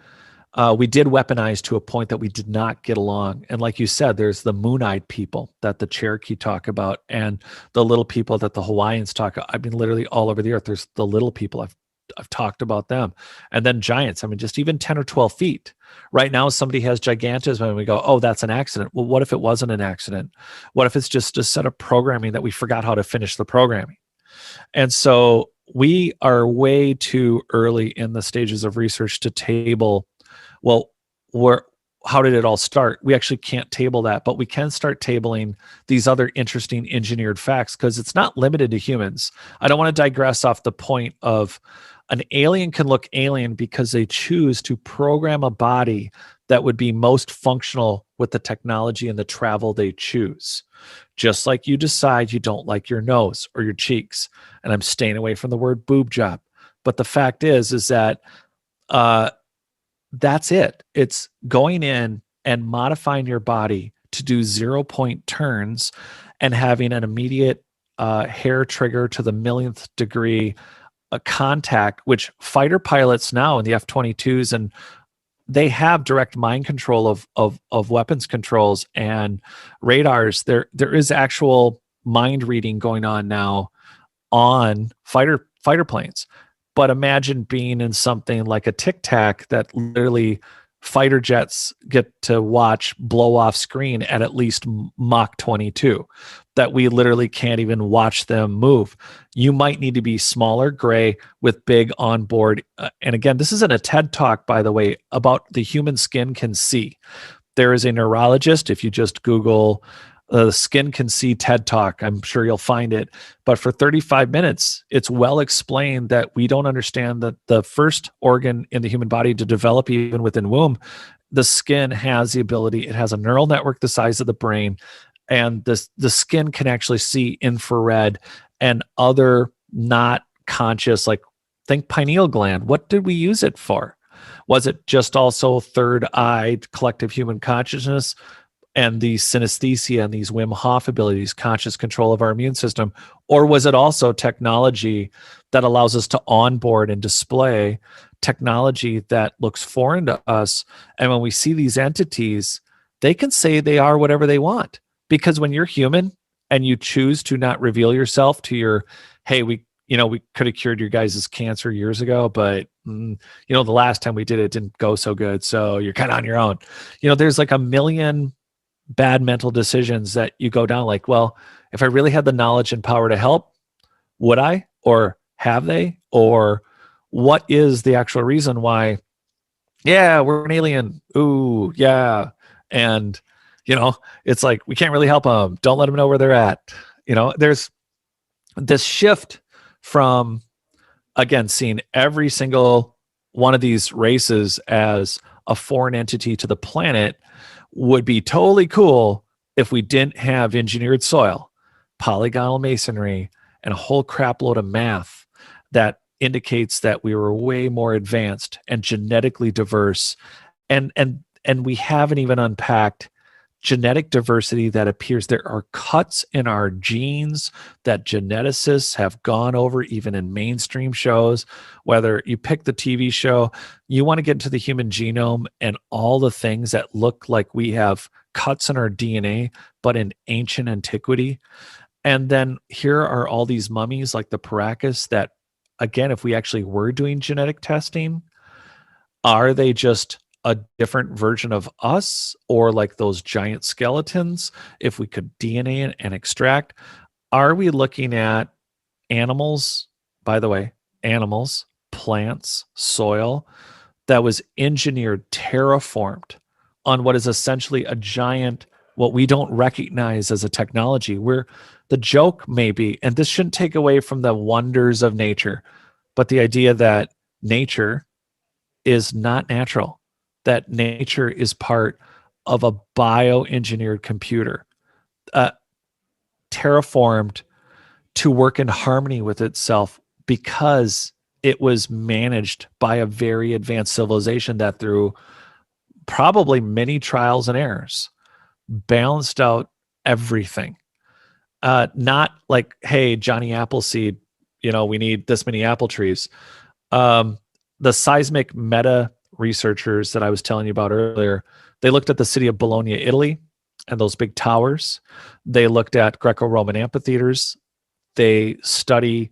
we did weaponize to a point that we did not get along. And like you said, there's the moon-eyed people that the Cherokee talk about, and the little people that the Hawaiians talk about. I mean, literally all over the earth, there's the little people. I've talked about them. And then giants, I mean, just even 10 or 12 feet. Right now, somebody has gigantism and we go, oh, that's an accident. Well, what if it wasn't an accident? What if it's just a set of programming that we forgot how to finish the programming? And so we are way too early in the stages of research to table, well, how did it all start? We actually can't table that, but we can start tabling these other interesting engineered facts because it's not limited to humans. I don't want to digress off the point of an alien can look alien because they choose to program a body that would be most functional with the technology and the travel they choose. Just like you decide you don't like your nose or your cheeks. And I'm staying away from the word boob job. But the fact is that that's it. It's going in and modifying your body to do 0-point turns and having an immediate hair trigger to the millionth degree contact, which fighter pilots now in the F-22s, and they have direct mind control of weapons controls and radars. There is actual mind reading going on now on fighter planes. But imagine being in something like a Tic Tac that literally fighter jets get to watch blow off screen at least Mach 22, that we literally can't even watch them move. You might need to be smaller, gray, with big onboard. And again, this isn't a TED Talk, by the way, about the human skin can see. There is a neurologist, if you just Google Skin Can See TED Talk, I'm sure you'll find it. But for 35 minutes, it's well explained that we don't understand that the first organ in the human body to develop even within womb, the skin has the ability, it has a neural network the size of the brain, and the skin can actually see infrared and other not conscious, like think pineal gland. What did we use it for? Was it just also third eye, collective human consciousness, and the synesthesia and these Wim Hof abilities, conscious control of our immune system? Or was it also technology that allows us to onboard and display technology that looks foreign to us? And when we see these entities, they can say they are whatever they want. Because when you're human and you choose to not reveal yourself to your, hey, we could have cured your guys' cancer years ago, but the last time we did it didn't go so good. So you're kind of on your own. There's like a million bad mental decisions that you go down like, well, if I really had the knowledge and power to help, would I? Or have they? Or what is the actual reason why, yeah, we're an alien. Ooh, yeah. And, it's like, we can't really help them. Don't let them know where they're at. There's this shift from, again, seeing every single one of these races as a foreign entity to the planet would be totally cool if we didn't have engineered soil, polygonal masonry, and a whole crap load of math that indicates that we were way more advanced and genetically diverse. And we haven't even unpacked genetic diversity that appears. There are cuts in our genes that geneticists have gone over, even in mainstream shows. Whether you pick the TV show, you want to get into the human genome and all the things that look like we have cuts in our DNA, but in ancient antiquity. And then here are all these mummies like the Paracas that, again, if we actually were doing genetic testing, are they just a different version of us, or like those giant skeletons? If we could DNA and extract, are we looking at animals, by the way, animals, plants, soil that was engineered, terraformed on what is essentially a giant, what we don't recognize as a technology? Where the joke may be, and this shouldn't take away from the wonders of nature, but the idea that nature is not natural, that nature is part of a bioengineered computer, terraformed to work in harmony with itself because it was managed by a very advanced civilization that through probably many trials and errors balanced out everything. Not like, hey, Johnny Appleseed, we need this many apple trees. The seismic meta researchers that I was telling you about earlier, they looked at the city of Bologna, Italy, and those big towers. They looked at Greco-Roman amphitheaters. They study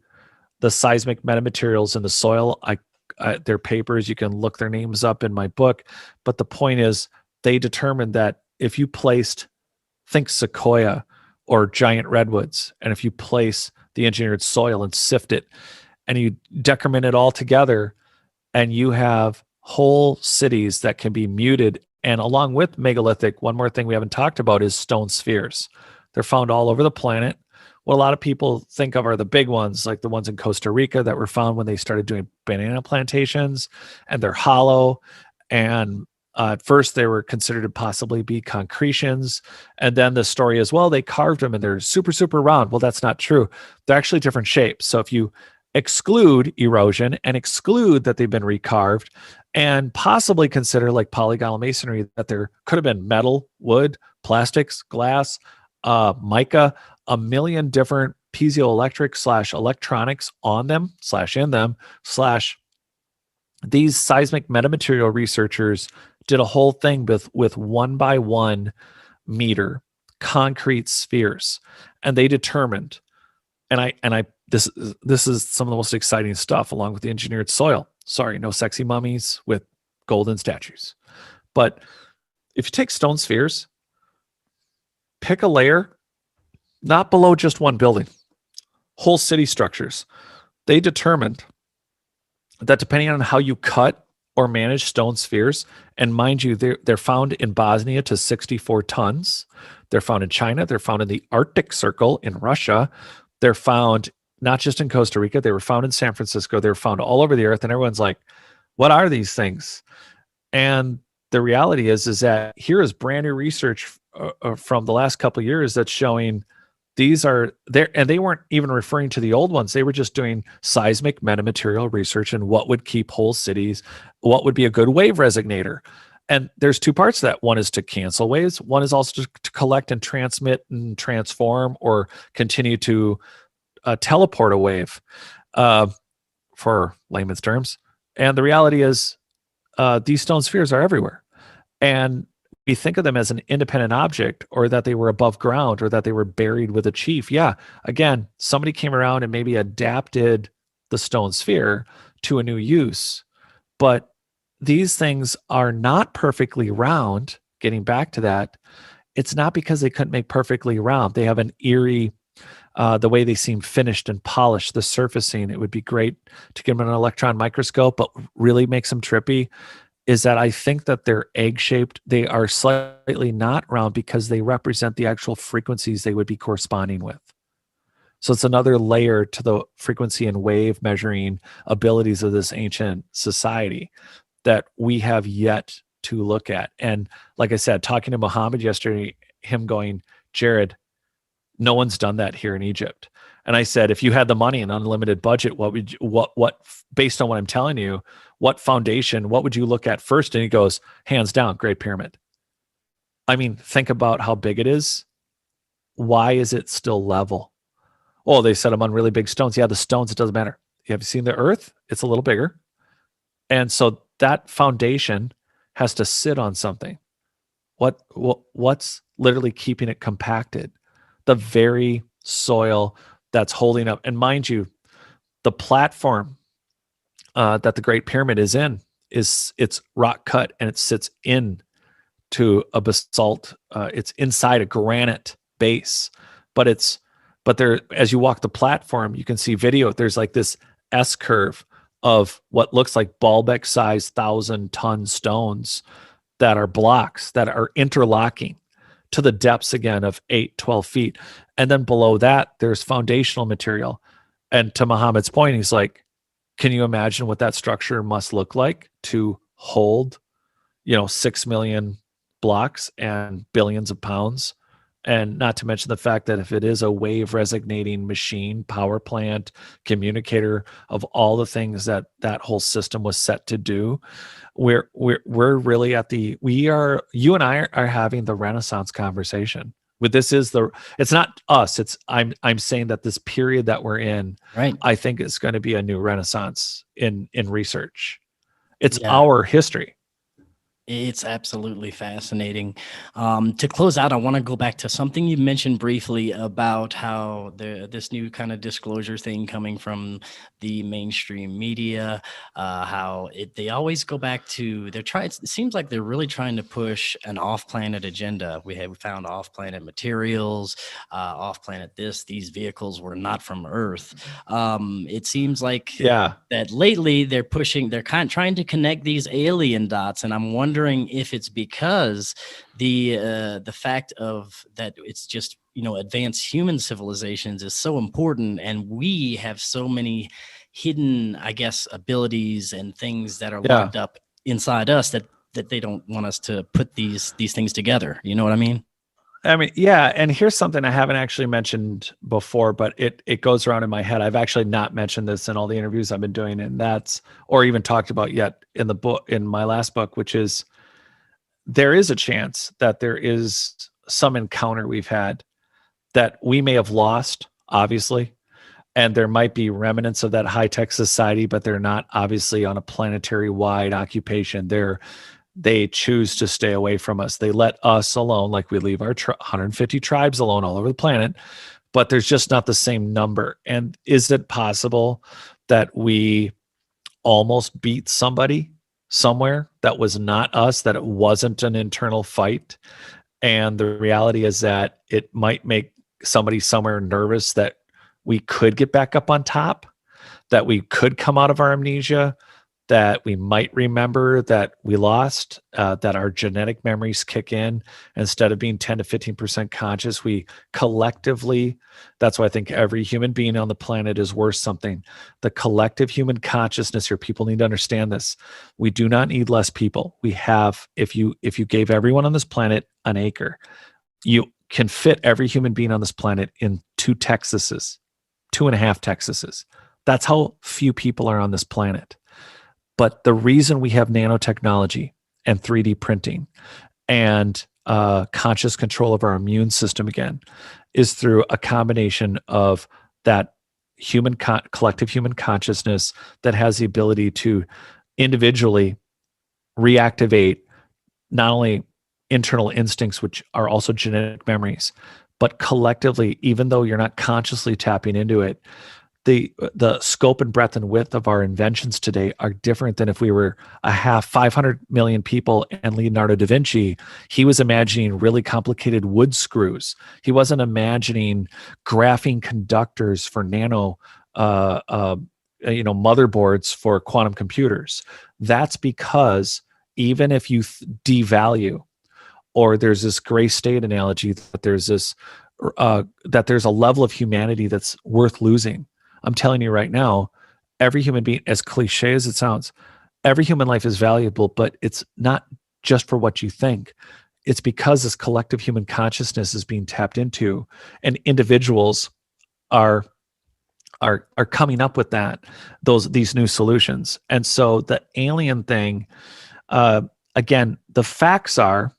the seismic metamaterials in the soil. Their papers, you can look their names up in my book. But the point is, they determined that if you placed, think sequoia or giant redwoods, and if you place the engineered soil and sift it and you decrement it all together, and you have whole cities that can be muted. And along with megalithic, one more thing we haven't talked about is stone spheres. They're found all over the planet. What a lot of people think of are the big ones, like the ones in Costa Rica that were found when they started doing banana plantations, and they're hollow. And at first they were considered to possibly be concretions. And then the story is, well, they carved them and they're super, super round. Well, that's not true. They're actually different shapes. So if you exclude erosion and exclude that they've been recarved, and possibly consider, like polygonal masonry, that there could have been metal, wood, plastics, glass, mica, a million different piezoelectric / electronics on them / in them / these seismic metamaterial researchers did a whole thing with 1 by 1 meter concrete spheres, and they determined, this is some of the most exciting stuff, along with the engineered soil. Sorry, no sexy mummies with golden statues. But if you take stone spheres, pick a layer, not below just one building, whole city structures. They determined that depending on how you cut or manage stone spheres, and mind you, they're found in Bosnia to 64 tons. They're found in China. They're found in the Arctic Circle in Russia. They're found not just in Costa Rica. They were found in San Francisco. They were found all over the earth. And everyone's like, what are these things? And the reality is that here is brand new research from the last couple of years that's showing these are there. And they weren't even referring to the old ones. They were just doing seismic metamaterial research and what would keep whole cities, what would be a good wave resonator. And there's two parts to that. One is to cancel waves. One is also to collect and transmit and transform or continue to teleport a wave, for layman's terms. And the reality is these stone spheres are everywhere. And we think of them as an independent object, or that they were above ground, or that they were buried with a chief. Yeah, again, somebody came around and maybe adapted the stone sphere to a new use. But these things are not perfectly round. Getting back to that, it's not because they couldn't make perfectly round. They have an eerie, the way they seem finished and polished, the surfacing. It would be great to get them in an electron microscope, but really makes them trippy is that I think that they're egg-shaped. They are slightly not round because they represent the actual frequencies they would be corresponding with. So it's another layer to the frequency and wave measuring abilities of this ancient society that we have yet to look at. And like I said, talking to Muhammad yesterday, him going, Jared, no one's done that here in Egypt. And I said, if you had the money and unlimited budget, what would you, what based on what I'm telling you, what foundation, what would you look at first? And he goes, hands down, Great Pyramid. I mean, think about how big it is. Why is it still level? Oh, they set them on really big stones. Yeah, the stones, it doesn't matter. Have you seen the earth? It's a little bigger. And so that foundation has to sit on something. What's literally keeping it compacted? The very soil that's holding up. And mind you, the platform that the Great Pyramid is in it's rock cut, and it sits in to a basalt. It's inside a granite base, but there, as you walk the platform, you can see video. There's like this S curve of what looks like Baalbek size 1,000-ton stones that are blocks that are interlocking to the depths again of 8-12 feet. And then below that, there's foundational material. And to Muhammad's point, he's like, can you imagine what that structure must look like to hold, 6 million blocks and billions of pounds? And not to mention the fact that if it is a wave resonating machine, power plant, communicator of all the things that whole system was set to do, we're really you and I are having the Renaissance conversation. It's not us. I'm saying that this period that we're in, right, I think is going to be a new Renaissance in research. It's our history. It's absolutely fascinating. To close out, I want to go back to something you mentioned briefly about how this new kind of disclosure thing coming from the mainstream media, they always go back to it seems like they're really trying to push an off-planet agenda. We found off-planet materials, off-planet these vehicles were not from Earth. It seems like Yeah. that lately they're trying to connect these alien dots, and I'm wondering if it's because the fact of that it's just, advanced human civilizations is so important, and we have so many hidden, I guess, abilities and things that are Yeah. locked up inside us that they don't want us to put these things together. You know what I mean? I mean, yeah, and here's something I haven't actually mentioned before, but it goes around in my head. I've actually not mentioned this in all the interviews I've been doing, and or even talked about yet in the book, in my last book, which is there is a chance that there is some encounter we've had that we may have lost, obviously, and there might be remnants of that high-tech society, but they're not obviously on a planetary wide occupation. They choose to stay away from us. They let us alone, like we leave our 150 tribes alone all over the planet, but there's just not the same number. And is it possible that we almost beat somebody somewhere that was not us, that it wasn't an internal fight? And the reality is that it might make somebody somewhere nervous that we could get back up on top, that we could come out of our amnesia, that we might remember that we lost, that our genetic memories kick in. Instead of being 10 to 15% conscious, we collectively, that's why I think every human being on the planet is worth something. The collective human consciousness here, people need to understand this. We do not need less people. We have, if you gave everyone on this planet an acre, you can fit every human being on this planet in 2.5 Texases. That's how few people are on this planet. But the reason we have nanotechnology and 3D printing and conscious control of our immune system again is through a combination of that collective human consciousness that has the ability to individually reactivate not only internal instincts, which are also genetic memories, but collectively, even though you're not consciously tapping into it, the scope and breadth and width of our inventions today are different than if we were 500 million people and Leonardo da Vinci, he was imagining really complicated wood screws. He wasn't imagining graphene conductors for motherboards for quantum computers. That's because even if you devalue, or there's this gray state analogy that there's a level of humanity that's worth losing. I'm telling you right now, every human being, as cliche as it sounds, every human life is valuable, but it's not just for what you think. It's because this collective human consciousness is being tapped into, and individuals are coming up with these new solutions. And so the alien thing, again, the facts are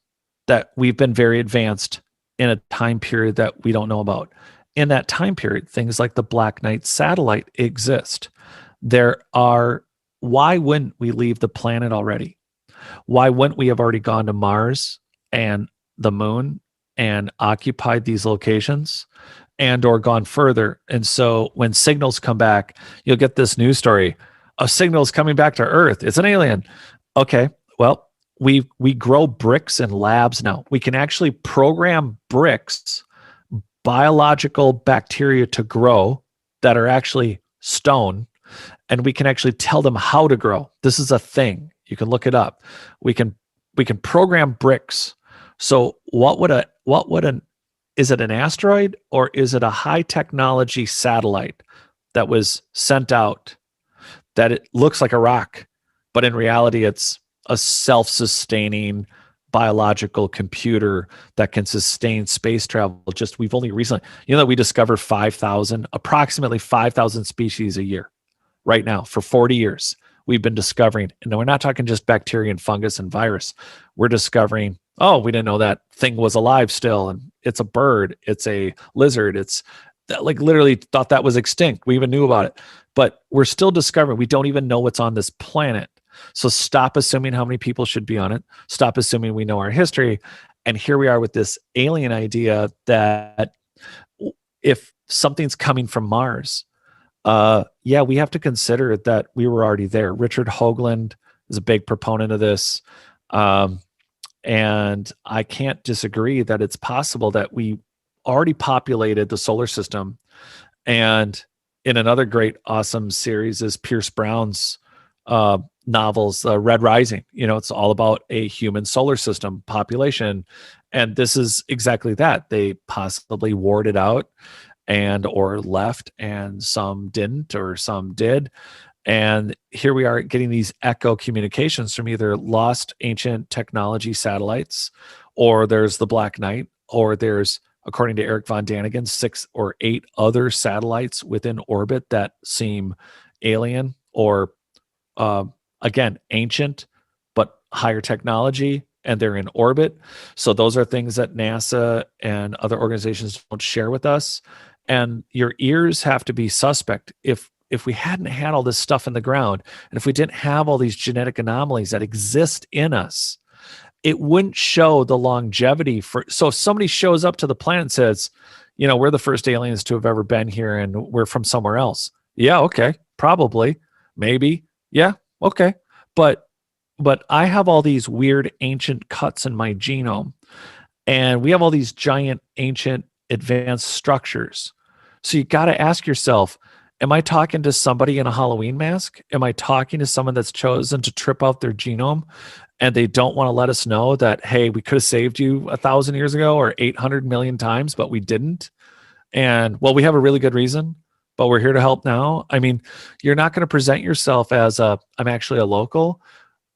that we've been very advanced in a time period that we don't know about. In that time period, things like the Black Knight satellite exist. Why wouldn't we leave the planet already? Why wouldn't we have already gone to Mars and the moon and occupied these locations and or gone further? And so when signals come back, you'll get this news story. A signal's coming back to Earth. It's an alien. Okay, well, we grow bricks in labs now. We can actually program bricks, biological bacteria to grow that are actually stone, and we can actually tell them how to grow. This is a thing. You can look it up. We can program bricks. So is it an asteroid, or is it a high technology satellite that was sent out that it looks like a rock, but in reality it's a self-sustaining biological computer that can sustain space travel? We've only recently, that we discover approximately 5,000 species a year right now. For 40 years, we've been discovering, and we're not talking just bacteria and fungus and virus. We're discovering, we didn't know that thing was alive still. And it's a bird, it's a lizard, it's like literally thought that was extinct. We even knew about it, but we're still discovering. We don't even know what's on this planet. So stop assuming how many people should be on it. Stop assuming we know our history. And here we are with this alien idea that if something's coming from Mars, yeah, we have to consider that we were already there. Richard Hoagland is a big proponent of this. And I can't disagree that it's possible that we already populated the solar system. And in another great, awesome series is Pierce Brown's novels, Red Rising. It's all about a human solar system population. And this is exactly that. They possibly warded out or left, and some didn't, or some did. And here we are getting these echo communications from either lost ancient technology satellites, or there's the Black Knight, or there's, according to Eric von Daniken, 6 or 8 other satellites within orbit that seem alien or, again, ancient, but higher technology, and they're in orbit. So those are things that NASA and other organizations don't share with us. And your ears have to be suspect. If we hadn't had all this stuff in the ground, and if we didn't have all these genetic anomalies that exist in us, it wouldn't show the longevity so if somebody shows up to the planet and says, we're the first aliens to have ever been here and we're from somewhere else. Yeah, okay, probably, maybe, yeah, okay. But I have all these weird ancient cuts in my genome, and we have all these giant ancient advanced structures. So you got to ask yourself, am I talking to somebody in a Halloween mask? Am I talking to someone that's chosen to trip out their genome, and they don't want to let us know that, hey, we could have saved you 1,000 years ago or 800 million times, but we didn't? And, well, we have a really good reason, but we're here to help now. I mean, you're not going to present yourself as I'm actually a local.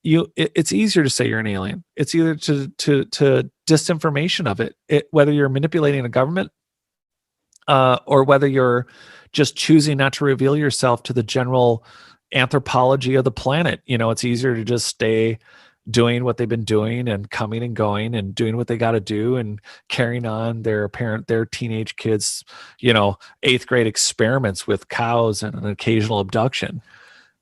It's easier to say you're an alien. It's either to disinformation of it, whether you're manipulating a government, or whether you're just choosing not to reveal yourself to the general anthropology of the planet. It's easier to just stay doing what they've been doing and coming and going and doing what they got to do and carrying on their teenage kids, 8th grade experiments with cows and an occasional abduction.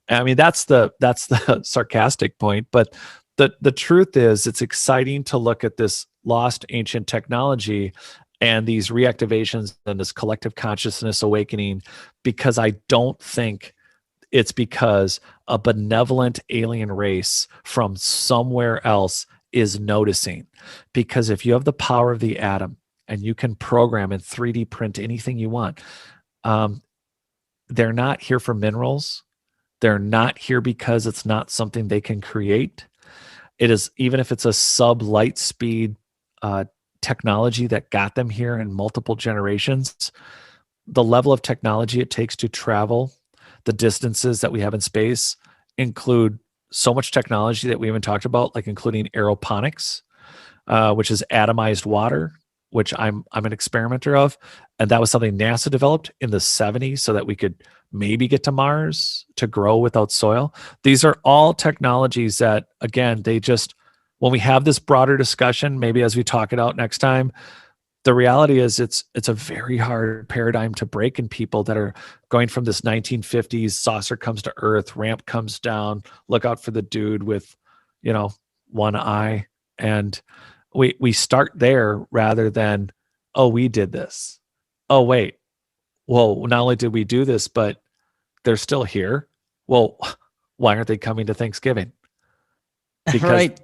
I mean, that's the sarcastic point, but the truth is, it's exciting to look at this lost ancient technology and these reactivations and this collective consciousness awakening, because I don't think it's because a benevolent alien race from somewhere else is noticing. Because if you have the power of the atom and you can program and 3D print anything you want, they're not here for minerals. They're not here because it's not something they can create. It is, even if it's a sub-light speed technology that got them here in multiple generations, the level of technology it takes to travel the distances that we have in space include so much technology that we haven't talked about, like including aeroponics, which is atomized water, which I'm an experimenter of. And that was something NASA developed in the 70s so that we could maybe get to Mars to grow without soil. These are all technologies that, again, when we have this broader discussion, maybe as we talk it out next time, the reality is it's a very hard paradigm to break in people that are going from this 1950s saucer comes to Earth, ramp comes down, look out for the dude with, one eye. And we start there rather than, oh, we did this. Oh, wait. Well, not only did we do this, but they're still here. Well, why aren't they coming to Thanksgiving? Because, right.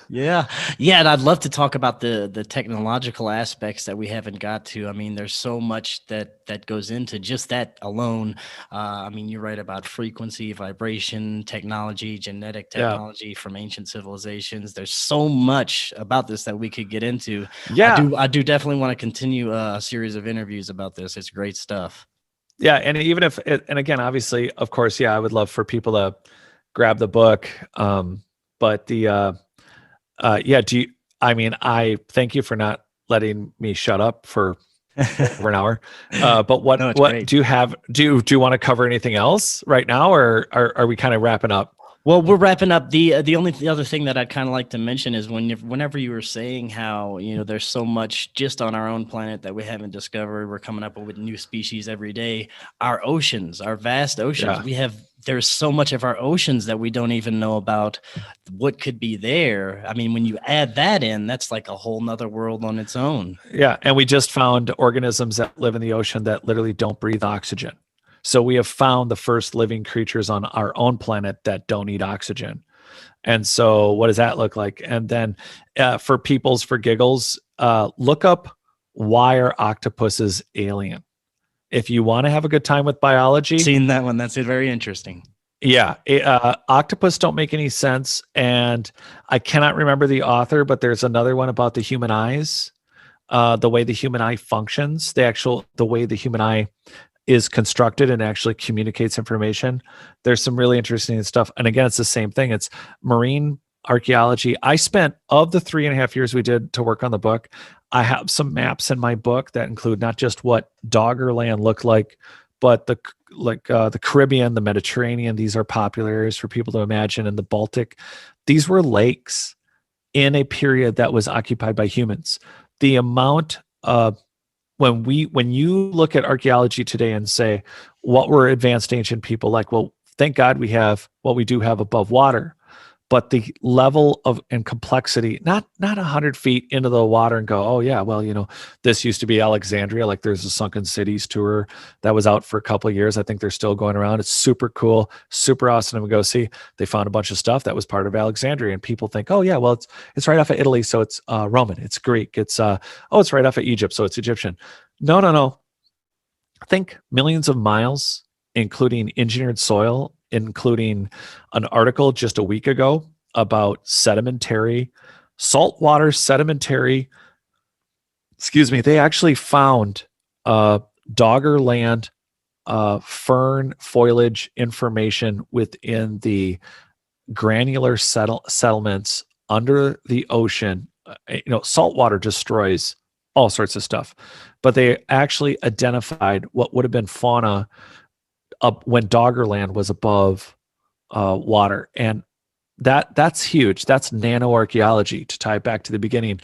Yeah. And I'd love to talk about the technological aspects that we haven't got to. I mean, there's so much that goes into just that alone. I mean, you're right about frequency, vibration, technology, genetic technology from ancient civilizations. There's so much about this that we could get into. Yeah. I do definitely want to continue a series of interviews about this. It's great stuff. Yeah. And even and again, obviously, of course, I would love for people to grab the book. But I thank you for not letting me shut up for over an hour. But what great. do you have? Do you want to cover anything else right now, or are we kind of wrapping up? Well, we're wrapping up. The only other thing that I'd kind of like to mention is whenever you were saying how, there's so much just on our own planet that we haven't discovered. We're coming up with new species every day. Our oceans, our vast oceans, there's so much of our oceans that we don't even know about what could be there. I mean, when you add that in, that's like a whole nother world on its own. Yeah. And we just found organisms that live in the ocean that literally don't breathe oxygen. So we have found the first living creatures on our own planet that don't need oxygen. And so what does that look like? And then for giggles, look up, why are octopuses alien? If you want to have a good time with biology. Seen that one. That's very interesting. Yeah. Octopus don't make any sense. And I cannot remember the author, but there's another one about the human eyes, the way the human eye functions, the way the human eye is constructed and actually communicates information. There's some really interesting stuff. And again, it's the same thing. It's marine archaeology. I spent, of the 3.5 years we did to work on the book, I have some maps in my book that include not just what Doggerland looked like, but the Caribbean, the Mediterranean. These are popular areas for people to imagine. And the Baltic, these were lakes in a period that was occupied by humans. The amount of when you look at archaeology today and say, what were advanced ancient people like? Well, thank God we have what we do have above water, but the level of and complexity, not 100 feet into the water and go, oh yeah, well, this used to be Alexandria. Like there's a Sunken Cities tour that was out for a couple of years. I think they're still going around. It's super cool, super awesome to go see. They found a bunch of stuff that was part of Alexandria, and people think, oh yeah, well it's right off of Italy, so it's Roman, it's Greek, it's it's right off of Egypt, so it's Egyptian. No. Think millions of miles, including engineered soil, including an article just a week ago about saltwater sedimentary, they actually found Doggerland fern foliage information within the granular settlements under the ocean. Saltwater destroys all sorts of stuff, but they actually identified what would have been fauna up when Doggerland was above water. And that's huge. That's nanoarchaeology, to tie it back to the beginning.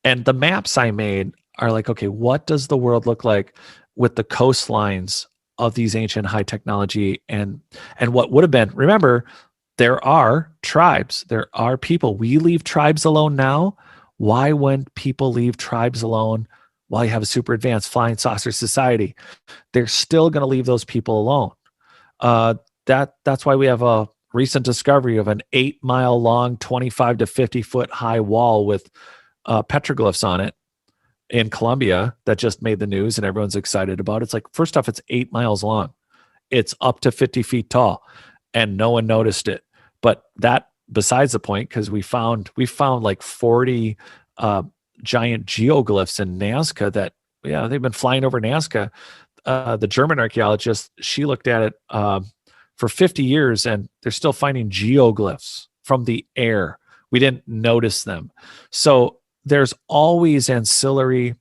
And the maps I made are like, okay, what does the world look like with the coastlines of these ancient high technology and what would have been? Remember, there are tribes, there are people. We leave tribes alone now. Why wouldn't people leave tribes alone while you have a super advanced flying saucer society? They're still going to leave those people alone. That's why we have a recent discovery of an 8-mile long, 25 to 50 foot high wall with petroglyphs on it in Colombia that just made the news and everyone's excited about. It's like, first off, it's 8 miles long. It's up to 50 feet tall and no one noticed it. But that besides the point, because we found like 40 giant geoglyphs in Nazca that, they've been flying over Nazca. The German archaeologist, she looked at it for 50 years and they're still finding geoglyphs from the air. We didn't notice them. So there's always ancillary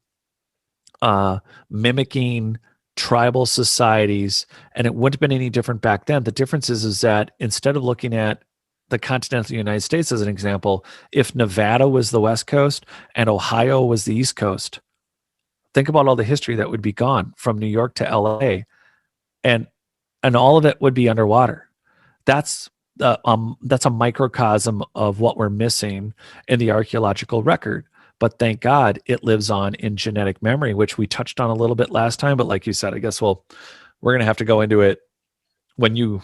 mimicking tribal societies, and it wouldn't have been any different back then. The difference is that instead of looking at the continental United States as an example, if Nevada was the West Coast and Ohio was the East Coast, think about all the history that would be gone from New York to LA, and all of it would be underwater. That's a microcosm of what we're missing in the archaeological record. But thank God it lives on in genetic memory, which we touched on a little bit last time. But like you said, I guess we're going to have to go into it when we're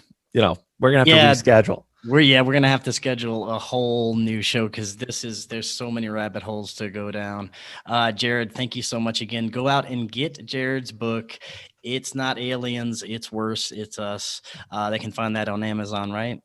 going to have to reschedule. We're going to have to schedule a whole new show because there's so many rabbit holes to go down. Jared, thank you so much again. Go out and get Jared's book. It's not aliens. It's worse. It's us. They can find that on Amazon, right?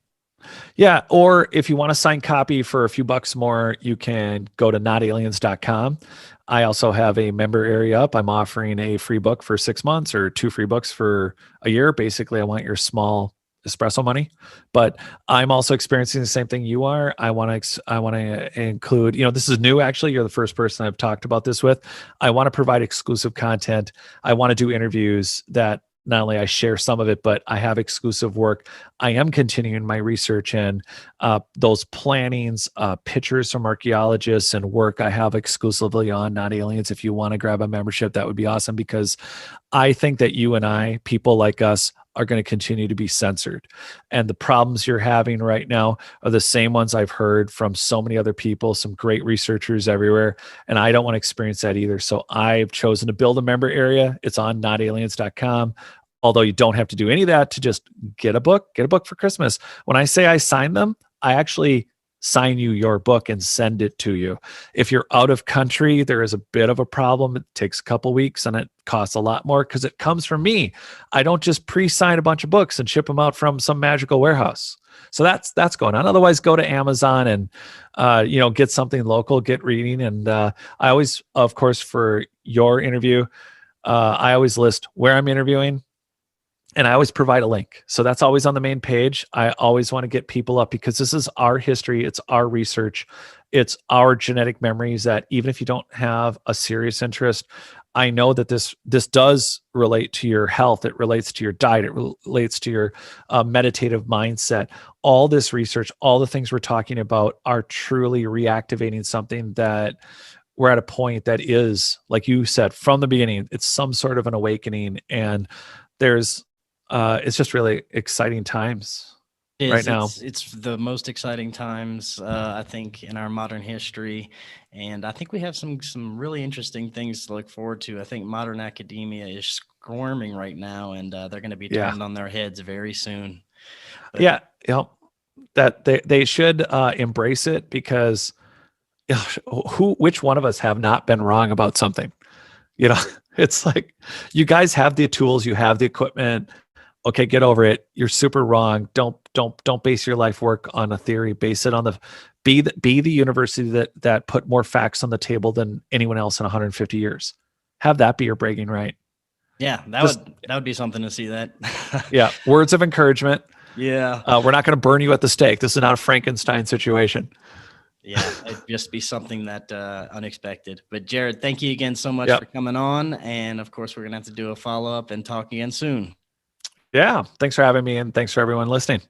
Yeah. Or if you want a signed copy for a few bucks more, you can go to notaliens.com. I also have a member area up. I'm offering a free book for 6 months or 2 free books for a year. Basically, I want your small espresso money, but I'm also experiencing the same thing you are. I want to include, this is new. Actually, you're the first person I've talked about this with. I want to provide exclusive content. I want to do interviews that not only I share some of it, but I have exclusive work. I am continuing my research, and those plannings, pictures from archaeologists and work I have exclusively on Not Aliens. If you want to grab a membership, that would be awesome, because I think that you and I, people like us, are going to continue to be censored. And the problems you're having right now are the same ones I've heard from so many other people, some great researchers everywhere. And I don't want to experience that either. So I've chosen to build a member area. It's on notaliens.com. Although you don't have to do any of that to just get a book for Christmas. When I say I sign them, I actually sign you your book and send it to you. If you're out of country, there is a bit of a problem. It takes a couple weeks and it costs a lot more because it comes from me. I don't just pre-sign a bunch of books and ship them out from some magical warehouse. So that's going on. Otherwise, go to Amazon and get something local, get reading. And I always, of course, for your interview, I always list where I'm interviewing. And I always provide a link. So that's always on the main page. I always want to get people up because this is our history. It's our research. It's our genetic memories that even if you don't have a serious interest, I know that this does relate to your health. It relates to your diet. It relates to your meditative mindset. All this research, all the things we're talking about are truly reactivating something that we're at a point that is, like you said, from the beginning, it's some sort of an awakening. And it's just really exciting times right now. It's the most exciting times, I think, in our modern history. And I think we have some really interesting things to look forward to. I think modern academia is squirming right now, and they're going to be turned on their heads very soon. But, that they should embrace it, because which one of us have not been wrong about something? It's like, you guys have the tools, you have the equipment. Okay, get over it. You're super wrong. Don't base your life work on a theory. Base it on be the university that put more facts on the table than anyone else in 150 years. Have that be your bragging right. Yeah, that would be something to see that. Yeah, words of encouragement. Yeah. We're not going to burn you at the stake. This is not a Frankenstein situation. Yeah, it'd just be something that unexpected. But Jared, thank you again so much for coming on. And of course, we're going to have to do a follow-up and talk again soon. Yeah, thanks for having me, and thanks for everyone listening.